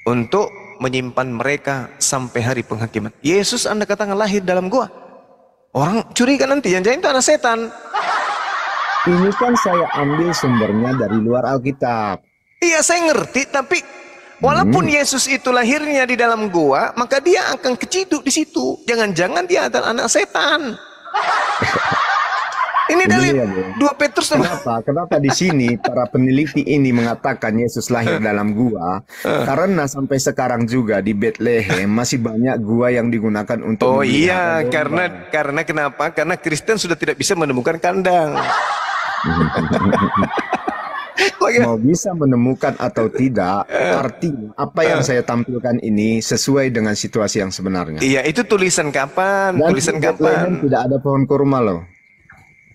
untuk menyimpan mereka sampai hari penghakiman. Yesus Anda katakan lahir dalam gua. Orang curiga nanti, yang jangan itu anak setan. Ini kan saya ambil sumbernya dari luar Alkitab. Iya, saya ngerti, tapi walaupun Yesus itu lahirnya di dalam gua, maka dia akan keciduk di situ. Jangan-jangan dia adalah anak setan. Ini dalil 2 Petrus. Kenapa di sini para peneliti ini mengatakan Yesus lahir dalam gua? Karena sampai sekarang juga di Bethlehem masih banyak gua yang digunakan untuk. Oh iya, karena kenapa? Karena Kristen sudah tidak bisa menemukan kandang. Mau bisa menemukan atau tidak, artinya apa yang saya tampilkan ini sesuai dengan situasi yang sebenarnya. Iya, itu tulisan kapan? Dan tulisan di kapan? Tidak ada pohon kurma loh.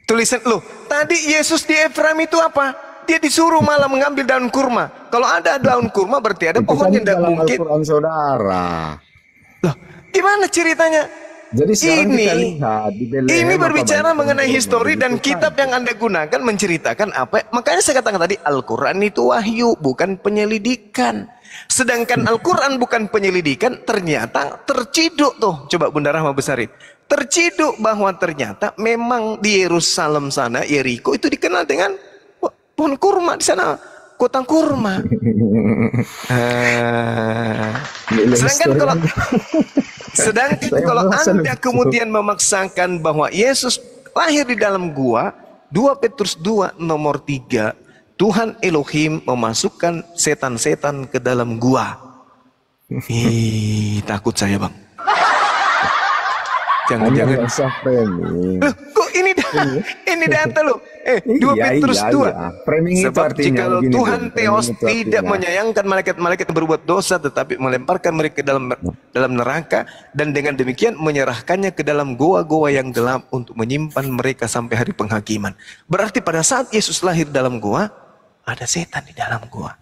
Tulisan loh, tadi Yesus di Efraim itu apa? Dia disuruh malah mengambil daun kurma. Kalau ada daun kurma berarti ada pohon yang tidak mungkin. Al-Quran saudara. Loh, gimana ceritanya? Jadi sekarang kita lihat di Bethlehem, ini berbicara mengenai histori dan kitab yang Anda gunakan menceritakan apa. Makanya saya katakan tadi Al-Quran itu wahyu, bukan penyelidikan. Sedangkan Al-Quran bukan penyelidikan, ternyata terciduk tuh. Coba Bunda Rahma besarin. Terciduk bahwa ternyata memang di Yerusalem sana, Yeriko itu dikenal dengan pohon kurma di sana, kota kurma. Sedangkan kalau Anda kemudian memaksakan bahwa Yesus lahir di dalam gua, 2 Petrus 2 nomor 3, Tuhan Elohim memasukkan setan-setan ke dalam gua. Takut saya, Bang. Jangan-jangan kok ini data loh. 2 Petrus 2. Sebab jikalau Tuhan Theos tidak menyayangkan malaikat-malaikat yang berbuat dosa, tetapi melemparkan mereka dalam neraka, dan dengan demikian menyerahkannya ke dalam goa-goa yang gelap untuk menyimpan mereka sampai hari penghakiman. Berarti pada saat Yesus lahir dalam goa, ada setan di dalam goa.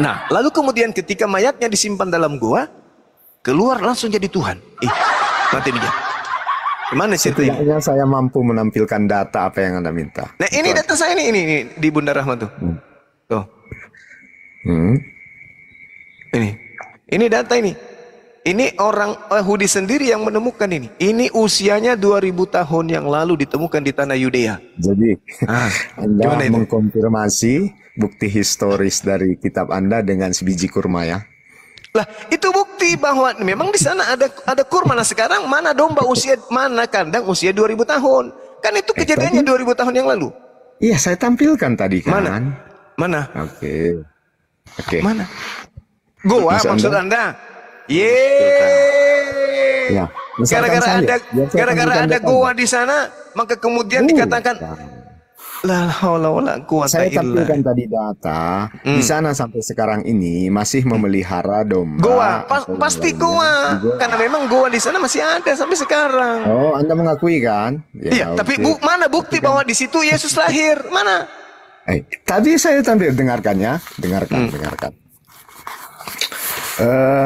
Nah, lalu kemudian ketika mayatnya disimpan dalam goa, keluar langsung jadi Tuhan. Nanti dia. Gimana ceritanya? Setidaknya saya mampu menampilkan data apa yang Anda minta. Nah, ini data saya ini di Bunda Rahma tuh. Tuh. Ini data ini. Ini orang Yahudi sendiri yang menemukan ini. Ini usianya 2000 tahun yang lalu ditemukan di tanah Yudea. Jadi, Anda mengkonfirmasi bukti historis dari kitab Anda dengan sebiji kurma ya? Lah, itu bukti bahwa memang di sana ada kurma. Nah, sekarang mana domba mana kandang usia 2000 tahun? Kan itu kejadiannya 2000 tahun yang lalu. Iya, saya tampilkan tadi kan. Mana? Oke. Mana? Goa maksud Anda? Ya, gara-gara ada goa di sana, maka kemudian dikatakan la haula wala quwata illa. Saya tampilkan tadi data di sana sampai sekarang ini masih memelihara domba. Goa, pasti goa. Karena memang goa di sana masih ada sampai sekarang. Oh, Anda mengakui kan? Iya, tapi mana bukti bahwa di situ Yesus lahir? Mana? Tadi saya tampil, dengarkan ya, dengarkan.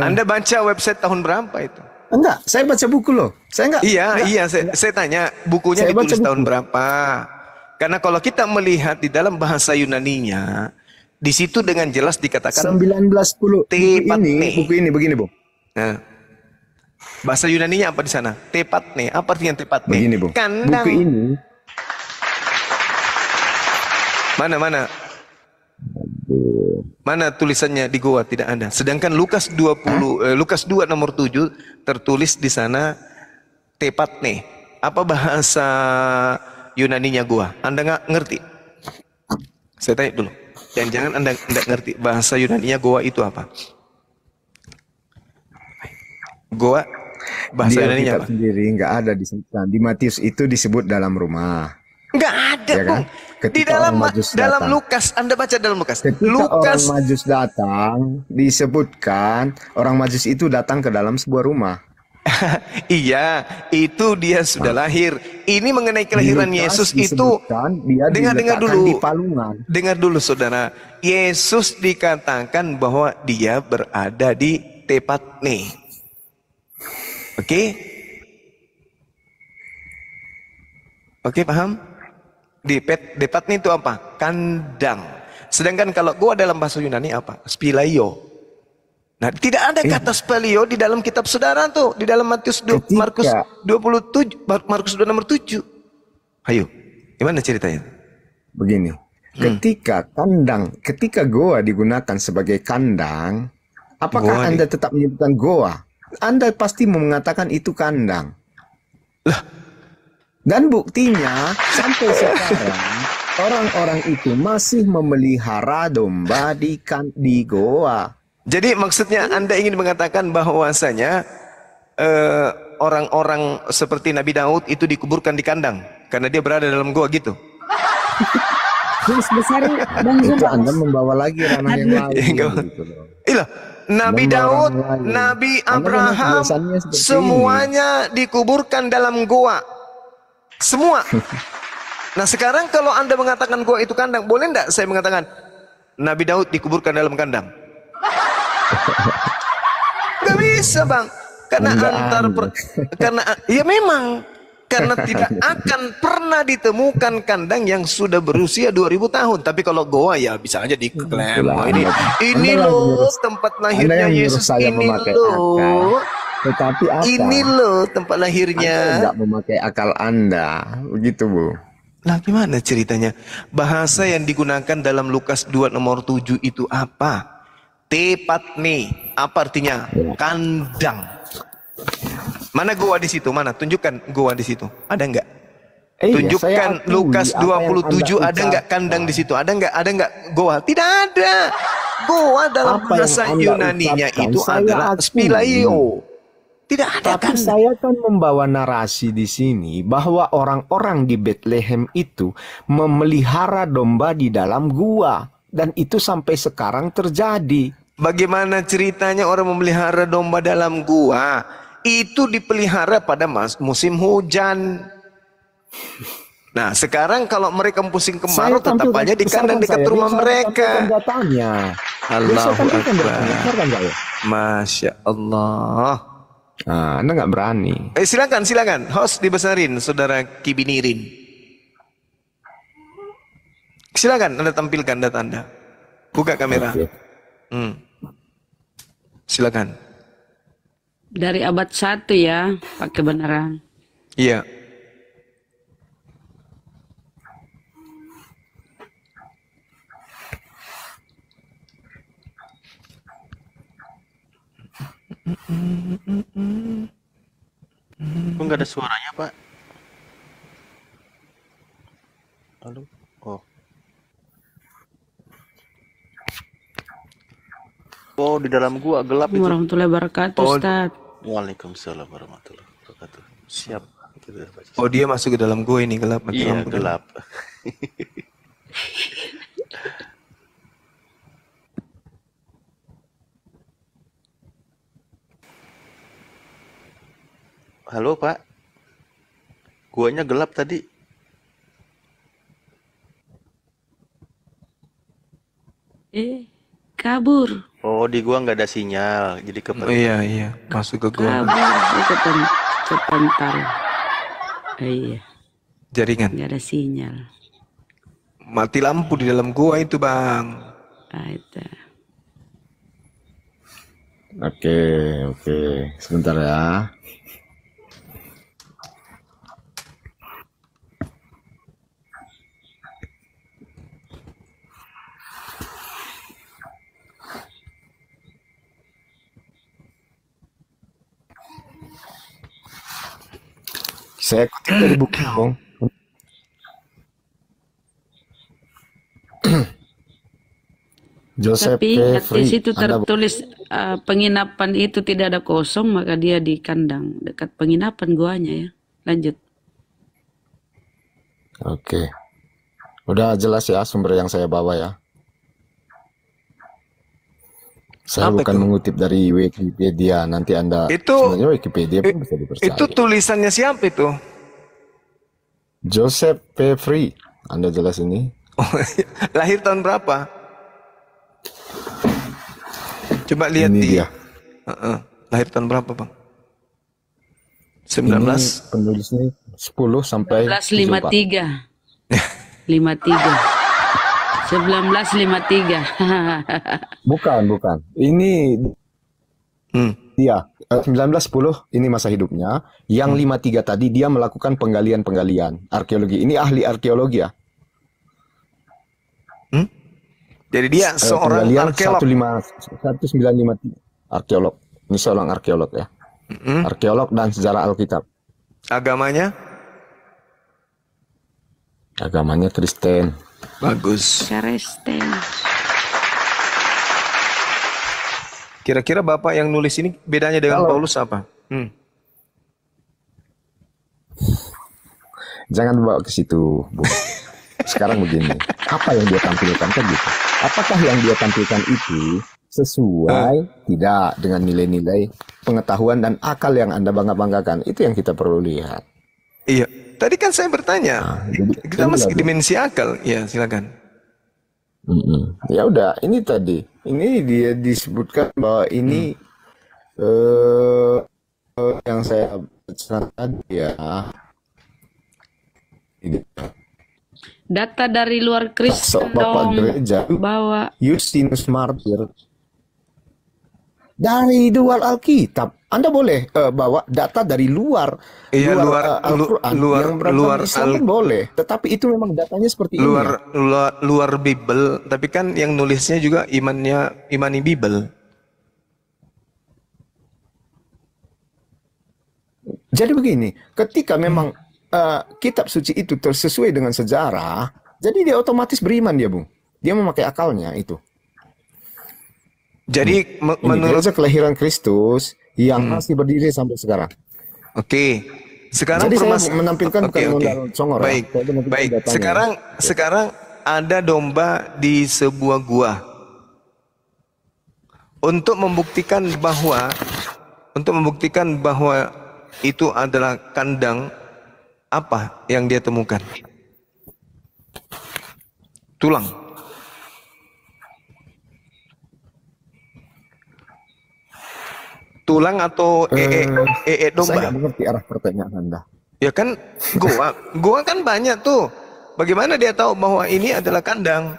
Anda baca website tahun berapa itu? Enggak, saya baca buku loh. Saya enggak. Iya, saya tanya bukunya ditulis tahun berapa? Karena kalau kita melihat di dalam bahasa Yunaninya, di situ dengan jelas dikatakan 1910. Buku ini begini, Bu. Nah, bahasa Yunaninya apa di sana? Tepatne. Apa artinya tepatne? Begini, Bu. Kandang. Buku ini. Mana tulisannya di goa? Tidak ada. Sedangkan Lukas 2 nomor 7 tertulis di sana tepatne. Apa bahasa Yunaninya goa? Anda nggak ngerti? Saya tanya dulu. Jangan-jangan Anda nggak ngerti bahasa Yunaninya goa itu apa? Goa bahasa Yunaninya apa? Sendiri nggak ada disebutkan. Di Matius itu disebut dalam rumah. Nggak ada, ya kan? Di dalam Lukas, Anda baca dalam Lukas. Ketika orang Majus datang, disebutkan orang Majus itu datang ke dalam sebuah rumah. Iya, itu dia sudah lahir. Ini mengenai kelahiran Yesus itu. Dengar dulu. Dengar dulu, saudara. Yesus dikatakan bahwa dia berada di Tepatne. Oke, paham? Tepatne itu apa? Kandang. Sedangkan kalau gua dalam bahasa Yunani apa? Spilaio. Nah, tidak ada kata spelio di dalam kitab saudara tuh, di dalam Markus 27, Markus 2 nomor 7. Ayo, gimana ceritanya? Begini, ketika goa digunakan sebagai kandang, apakah Anda tetap menyebutkan goa? Anda pasti mengatakan itu kandang. Lah, dan buktinya sampai sekarang orang-orang itu masih memelihara domba di goa. Jadi maksudnya Anda ingin mengatakan bahwasanya orang-orang seperti Nabi Daud itu dikuburkan di kandang karena dia berada dalam goa gitu. Itu Anda membawa lagi ranah yang lain. Gitu loh. Ilah, Nabi Daud, Nabi Abraham, semuanya dikuburkan dalam goa. Semua. Nah sekarang kalau Anda mengatakan goa itu kandang, boleh enggak saya mengatakan Nabi Daud dikuburkan dalam kandang? Gak bisa bang, karena ya memang karena tidak akan pernah ditemukan kandang yang sudah berusia 2000 tahun. Tapi kalau goa ya bisa aja diklaim. Ini loh tempat lahirnya Yesus, ini loh. Tetapi apa? Ini loh tempat lahirnya. Anda tidak memakai akal Anda, begitu Bu. Nah gimana ceritanya? Bahasa yang digunakan dalam Lukas 2 nomor 7 itu apa? Tepatme, apa artinya? Kandang. Mana goa di situ? Mana? Tunjukkan goa di situ. Ada enggak? Tunjukkan Lukas 27 ada enggak kandang di situ? Ada enggak goa? Tidak ada. Goa dalam bahasa Yunaninya itu adalah spilaio. Tidak ada. Tapi saya kan membawa narasi di sini bahwa orang-orang di Bethlehem itu memelihara domba di dalam gua, dan itu sampai sekarang terjadi. Bagaimana ceritanya orang memelihara domba dalam gua? Itu dipelihara pada musim hujan. Nah sekarang kalau mereka musim kemarau tetap aja di kandang dekat rumah mereka. Allahu Akbar. Masya Allah. Nah, Anda nggak berani. Silakan. Host dibesarin, saudara Kibinirin. Silakan Anda tampilkan data Anda. Buka kamera. Okay. Silakan. Dari abad 1 ya, Pak kebenaran. Iya. Kok nggak ada suaranya, Pak? Halo? Oh, di dalam gua gelap itu. Warahmatullahi wabarakatuh, Ustaz. Waalaikumsalam warahmatullahi wabarakatuh. Siap. Oh, dia masuk ke dalam gua ini gelap. Iya, gelap. Halo Pak, guanya gelap tadi. Kabur. Oh, di gua nggak ada sinyal, jadi kepental. Iya, masuk ke gua. Kabur, kepental. Iya. Jaringan. Nggak ada sinyal. Mati lampu di dalam gua itu bang. Itu. Oke, sebentar ya. Saya kutip dari buku, Bang. Joseph Tapi di situ Anda tertulis penginapan itu tidak ada kosong, maka dia di kandang dekat penginapan guanya ya. Lanjut. Oke. Udah jelas ya sumber yang saya bawa ya. Saya bukan mengutip dari Wikipedia. Nanti Anda sebenarnya Wikipedia pun bisa dipercaya. Itu tulisannya siapa itu? Joseph P. Free. Anda jelas ini. Oh, lahir tahun berapa? Coba lihat ini dia. Lahir tahun berapa, Bang? 19. Ini penulisnya 10 sampai 1953. 1953. Bukan. Ini Iya, 1910 ini masa hidupnya. Yang 53 tadi dia melakukan penggalian-penggalian arkeologi. Ini ahli arkeologi ya. Jadi dia seorang Penggalian arkeolog. 1953 arkeolog. Ini seorang arkeolog ya. Arkeolog dan sejarah Alkitab. Agamanya? Agamanya Kristen. Bagus. Kristen. Kira-kira Bapak yang nulis ini bedanya dengan Paulus apa? Jangan bawa ke situ, Bu. Sekarang begini, apa yang dia tampilkan kan gitu. Apakah yang dia tampilkan itu sesuai tidak dengan nilai-nilai pengetahuan dan akal yang Anda bangga-banggakan? Itu yang kita perlu lihat. Iya. Tadi kan saya bertanya. Kita masih dimensi akal. Ya, silakan. Ya udah, ini tadi. Ini dia disebutkan bahwa ini yang saya baca tadi ya. Data dari luar Kristen Bapak dong. gereja Bawa. Justinus Martyr dari luar Alkitab. Anda boleh bawa data dari luar, Al-Quran yang beragam Islam boleh. Tetapi itu memang datanya seperti ini. Luar Bible, tapi kan yang nulisnya juga imani Bible. Jadi begini, ketika memang kitab suci itu sesuai dengan sejarah, jadi dia otomatis beriman dia, Bung. Dia memakai akalnya itu. Jadi menurut gereja kelahiran Kristus yang masih berdiri sampai sekarang. Oke. Sekarang jadi saya menampilkan bukan modal congor. Baik. Ya. Baik. Sekarang ada domba di sebuah gua. Untuk membuktikan bahwa itu adalah kandang, apa yang dia temukan? Tulang. Tulang atau domba? Saya nggak mengerti arah pertanyaan Anda. Ya kan, gua kan banyak tuh. Bagaimana dia tahu bahwa ini adalah kandang?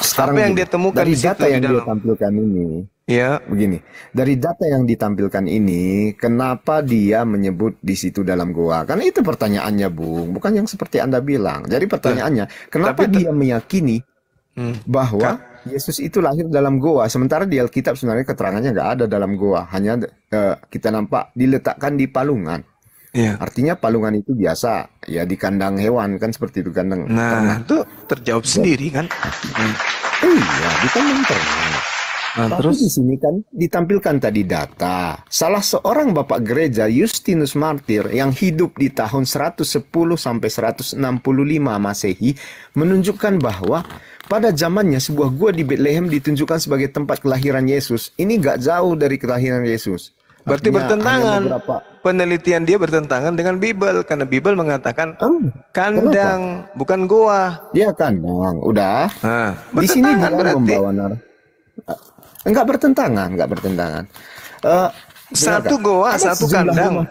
Sekarang apa yang dia temukan dari di situ data yang dia tampilkan ini? Ya. Begini, dari data yang ditampilkan ini, kenapa dia menyebut di situ dalam goa? Karena itu pertanyaannya, Bung, bukan yang seperti Anda bilang. Jadi pertanyaannya, kenapa dia meyakini bahwa Yesus itu lahir dalam goa, sementara di Alkitab sebenarnya keterangannya nggak ada dalam goa, hanya kita nampak diletakkan di palungan. Iya. Artinya palungan itu biasa, ya di kandang hewan kan seperti itu kandang. Nah, itu terjawab sendiri kan? Iya, di kandang ternak. Nah, terus di sini kan ditampilkan tadi data salah seorang bapak gereja Justinus Martyr yang hidup di tahun 110 sampai 165 Masehi menunjukkan bahwa pada zamannya sebuah gua di Bethlehem ditunjukkan sebagai tempat kelahiran Yesus. Ini gak jauh dari kelahiran Yesus. Berarti Artinya, bertentangan. Penelitian dia bertentangan dengan Bible karena Bible mengatakan kandang bukan goa. Ya kandang, udah. Nah, di sini dia berarti membawa enggak bertentangan. Satu goa, satu kandang.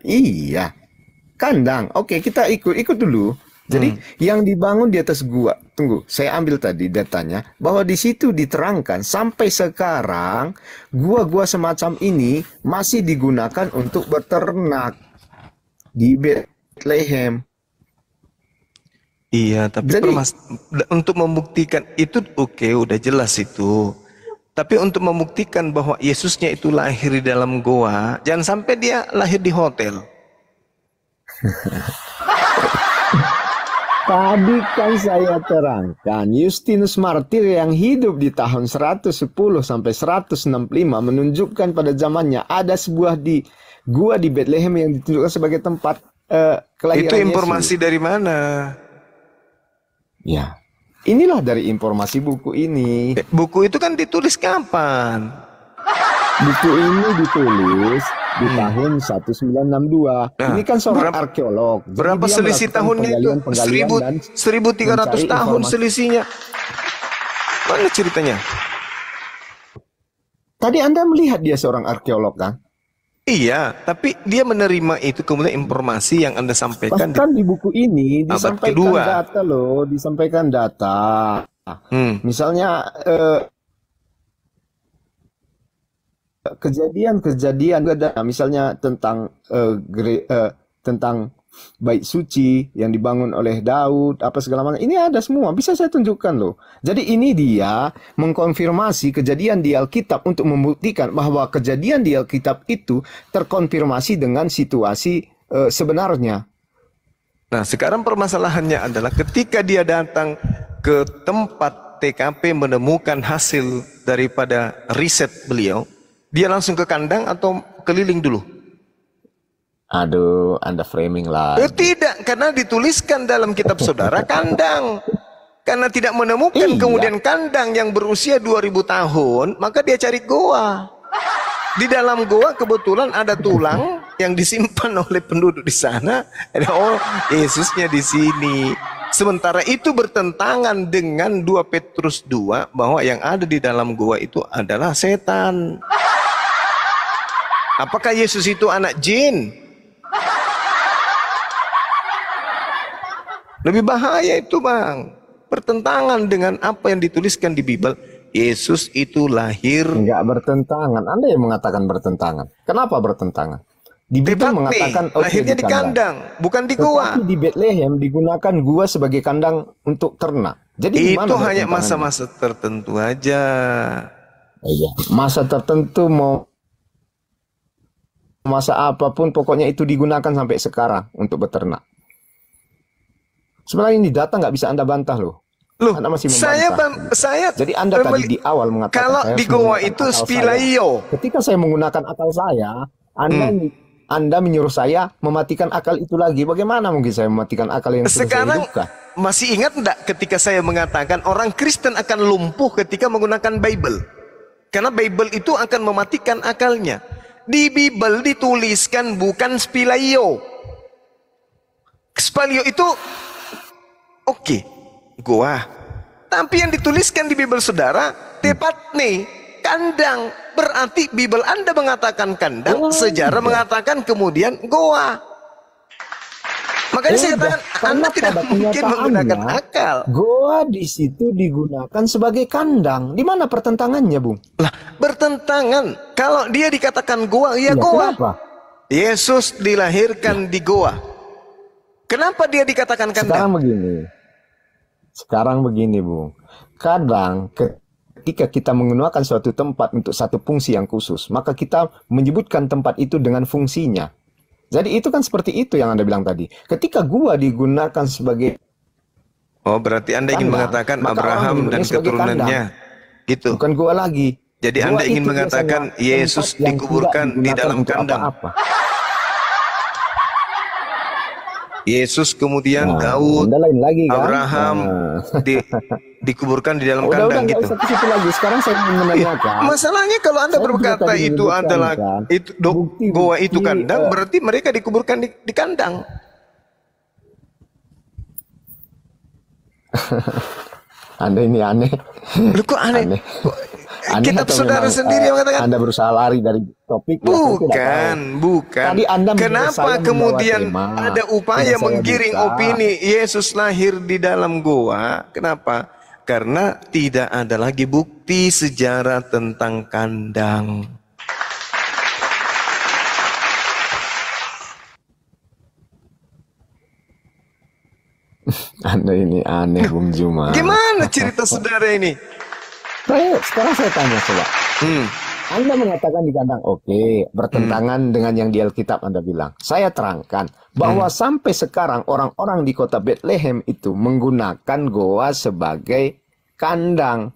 Iya, kandang. Oke, kita ikut dulu. Jadi yang dibangun di atas gua, tunggu, saya ambil tadi datanya bahwa di situ diterangkan sampai sekarang gua-gua semacam ini masih digunakan untuk berternak di Bethlehem. Iya, tapi untuk membuktikan itu udah jelas itu. Tapi untuk membuktikan bahwa Yesusnya itu lahir di dalam goa, jangan sampai dia lahir di hotel. Tadi kan saya terangkan, Justinus Martyr yang hidup di tahun 110 sampai 165 menunjukkan pada zamannya ada sebuah gua di Bethlehem yang ditunjukkan sebagai tempat kelahiran Itu informasi Yesus. dari mana? Ya, inilah dari informasi buku ini. Buku itu kan ditulis kapan? Buku ini ditulis di tahun 1962. Ini kan seorang arkeolog. Berapa selisih tahunnya itu? 1300 tahun selisihnya. Mana ceritanya? Tadi Anda melihat dia seorang arkeolog kan? Iya, tapi dia menerima itu kemudian informasi yang Anda sampaikan bahkan di buku ini disampaikan kedua. Data loh, disampaikan data. Misalnya kejadian-kejadian ada misalnya tentang tentang bait suci yang dibangun oleh Daud apa segala macam ini ada semua bisa saya tunjukkan loh. Jadi ini dia mengkonfirmasi kejadian di Alkitab untuk membuktikan bahwa kejadian di Alkitab itu terkonfirmasi dengan situasi sebenarnya. Nah, sekarang permasalahannya adalah ketika dia datang ke tempat TKP menemukan hasil daripada riset beliau, dia langsung ke kandang atau keliling dulu? Aduh, Anda framing lah. Tidak, karena dituliskan dalam kitab saudara kandang. Karena tidak menemukan kemudian kandang yang berusia 2000 tahun, maka dia cari goa. Di dalam goa kebetulan ada tulang yang disimpan oleh penduduk di sana. Oh, Yesusnya di sini. Sementara itu bertentangan dengan 2 Petrus 2 bahwa yang ada di dalam goa itu adalah setan. Apakah Yesus itu anak jin? Lebih bahaya itu, Bang. Bertentangan dengan apa yang dituliskan di Bible. Yesus itu lahir. Enggak bertentangan. Anda yang mengatakan bertentangan. Kenapa bertentangan? Di Bible mengatakan lahirnya di kandang, bukan di gua. Tetapi di Bethlehem digunakan gua sebagai kandang untuk ternak. Jadi itu hanya masa-masa tertentu aja. Iya, masa tertentu mau masa apapun pokoknya itu digunakan sampai sekarang untuk beternak. Sebenarnya ini data nggak bisa Anda bantah loh. Anda masih membantah. Saya jadi Anda tadi di awal mengatakan kalau di goa itu spilaio. Ketika saya menggunakan akal saya, Anda menyuruh saya mematikan akal itu lagi. Bagaimana mungkin saya mematikan akal yang sekarang masih ingat enggak ketika saya mengatakan orang Kristen akan lumpuh ketika menggunakan Bible? Karena Bible itu akan mematikan akalnya. Di Bible dituliskan bukan spilaio. Spilaio itu oke, goa. Tapi yang dituliskan di Bible saudara, tepat nih, kandang. Berarti Bible Anda mengatakan kandang, sejarah mengatakan kemudian goa. Makanya saya katakan Anda tidak mungkin menggunakan akal. Goa di situ digunakan sebagai kandang. Di mana pertentangannya, Bung? Lah, bertentangan. Kalau dia dikatakan goa, ya goa. Kenapa? Yesus dilahirkan di goa. Kenapa dia dikatakan kandang? Sekarang begini, Bung. Kadang ketika kita menggunakan suatu tempat untuk satu fungsi yang khusus, maka kita menyebutkan tempat itu dengan fungsinya. Jadi itu kan seperti itu yang Anda bilang tadi. Ketika gua digunakan sebagai berarti Anda ingin mengatakan Abraham dan keturunannya. Gitu. Bukan gua lagi. Jadi gua Anda ingin mengatakan Yesus dikuburkan di dalam kandang. Yesus kemudian Daud, lain lagi, kan? Abraham dikuburkan di dalam kandang gitu. Lagi. Sekarang saya menanyakan. Masalahnya kalau Anda berkata itu adalah goa itu kandang, berarti mereka dikuburkan di kandang. Anda ini aneh. Lu kok aneh? Kitab saudara sendiri yang mengatakan Anda berusaha lari dari topik. Bukan. Tadi Anda kenapa kemudian ada upaya menggiring opini Yesus lahir di dalam goa? Kenapa? Karena tidak ada lagi bukti sejarah tentang kandang. Anda ini aneh, Bung Juma. Gimana cerita saudara ini? Sekarang saya tanya coba. Anda mengatakan di kandang, oke, bertentangan dengan yang di Alkitab Anda bilang. Saya terangkan bahwa sampai sekarang orang-orang di kota Bethlehem itu menggunakan goa sebagai kandang.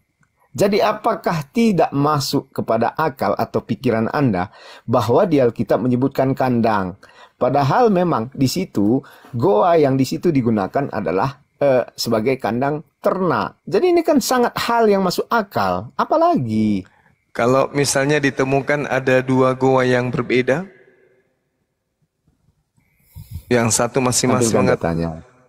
Jadi apakah tidak masuk kepada akal atau pikiran Anda bahwa di Alkitab menyebutkan kandang? Padahal memang di situ goa yang di situ digunakan adalah sebagai kandang ternak. Jadi ini kan sangat hal yang masuk akal. Apalagi kalau misalnya ditemukan ada 2 goa yang berbeda, yang satu masing-masing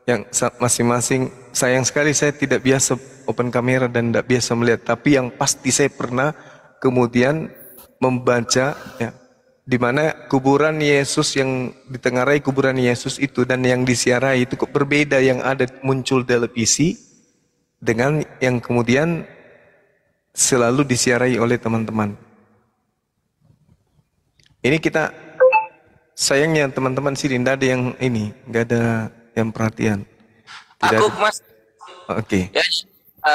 yang masing-masing, sayang sekali saya tidak biasa open kamera dan tidak biasa melihat, tapi yang pasti saya pernah kemudian membaca ya, di mana kuburan Yesus yang ditengarai kuburan Yesus itu dan yang disiarai itu kok berbeda, yang ada muncul televisi dengan yang kemudian selalu disiarai oleh teman-teman. Ini kita sayangnya teman-teman sini tidak ada yang ini, nggak ada yang perhatian. Tidak Aku ada. Mas, Oke. ya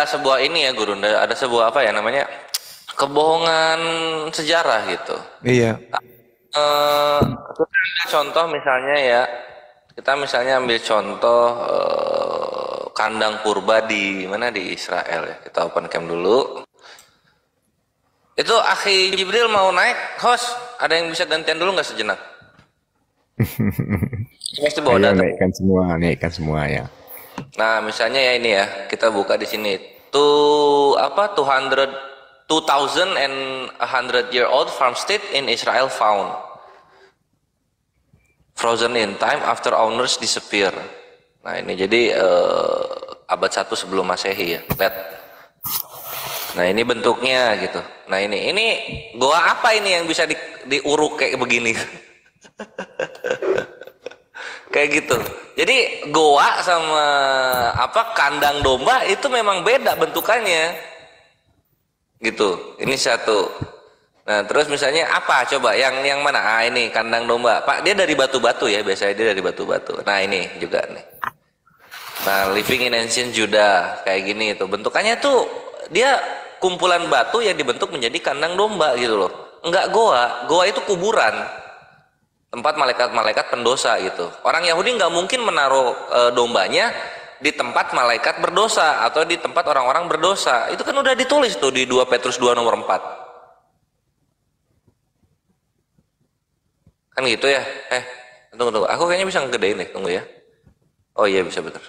sebuah ini ya Guru, ada sebuah apa ya namanya kebohongan sejarah gitu. Iya. Contoh misalnya ya, kita misalnya ambil contoh kandang purba di mana di Israel ya. Kita open cam dulu. Itu Akhi Jibril mau naik, host, ada yang bisa gantian dulu nggak sejenak? Mesti bawa Ayo data. naikkan semua ya. Nah, misalnya ya ini ya, kita buka di sini. Tuh apa 2,100-year-old farmstead in Israel found frozen in time after owners disappear. Nah, ini jadi abad 1 sebelum Masehi ya. Lihat. Nah, ini bentuknya gitu. Nah, ini goa apa ini yang bisa diuruk kayak begini? Kayak gitu. Jadi goa sama apa kandang domba itu memang beda bentukannya. Gitu. Ini satu. Nah, terus misalnya apa coba yang mana? Ah, ini kandang domba. Pak, dia dari batu-batu ya, biasanya dia dari batu-batu. Nah, ini juga nih. Nah, living in ancient Judah kayak gini itu. Bentukannya tuh dia kumpulan batu yang dibentuk menjadi kandang domba gitu loh. Enggak goa. Goa itu kuburan. Tempat malaikat-malaikat pendosa gitu. Orang Yahudi nggak mungkin menaruh dombanya di tempat malaikat berdosa atau di tempat orang-orang berdosa. Itu kan udah ditulis tuh di 2 Petrus 2 nomor 4. Kan gitu ya. Tunggu. Aku kayaknya bisa ngegedein deh. Tunggu ya. Oh iya bisa betul.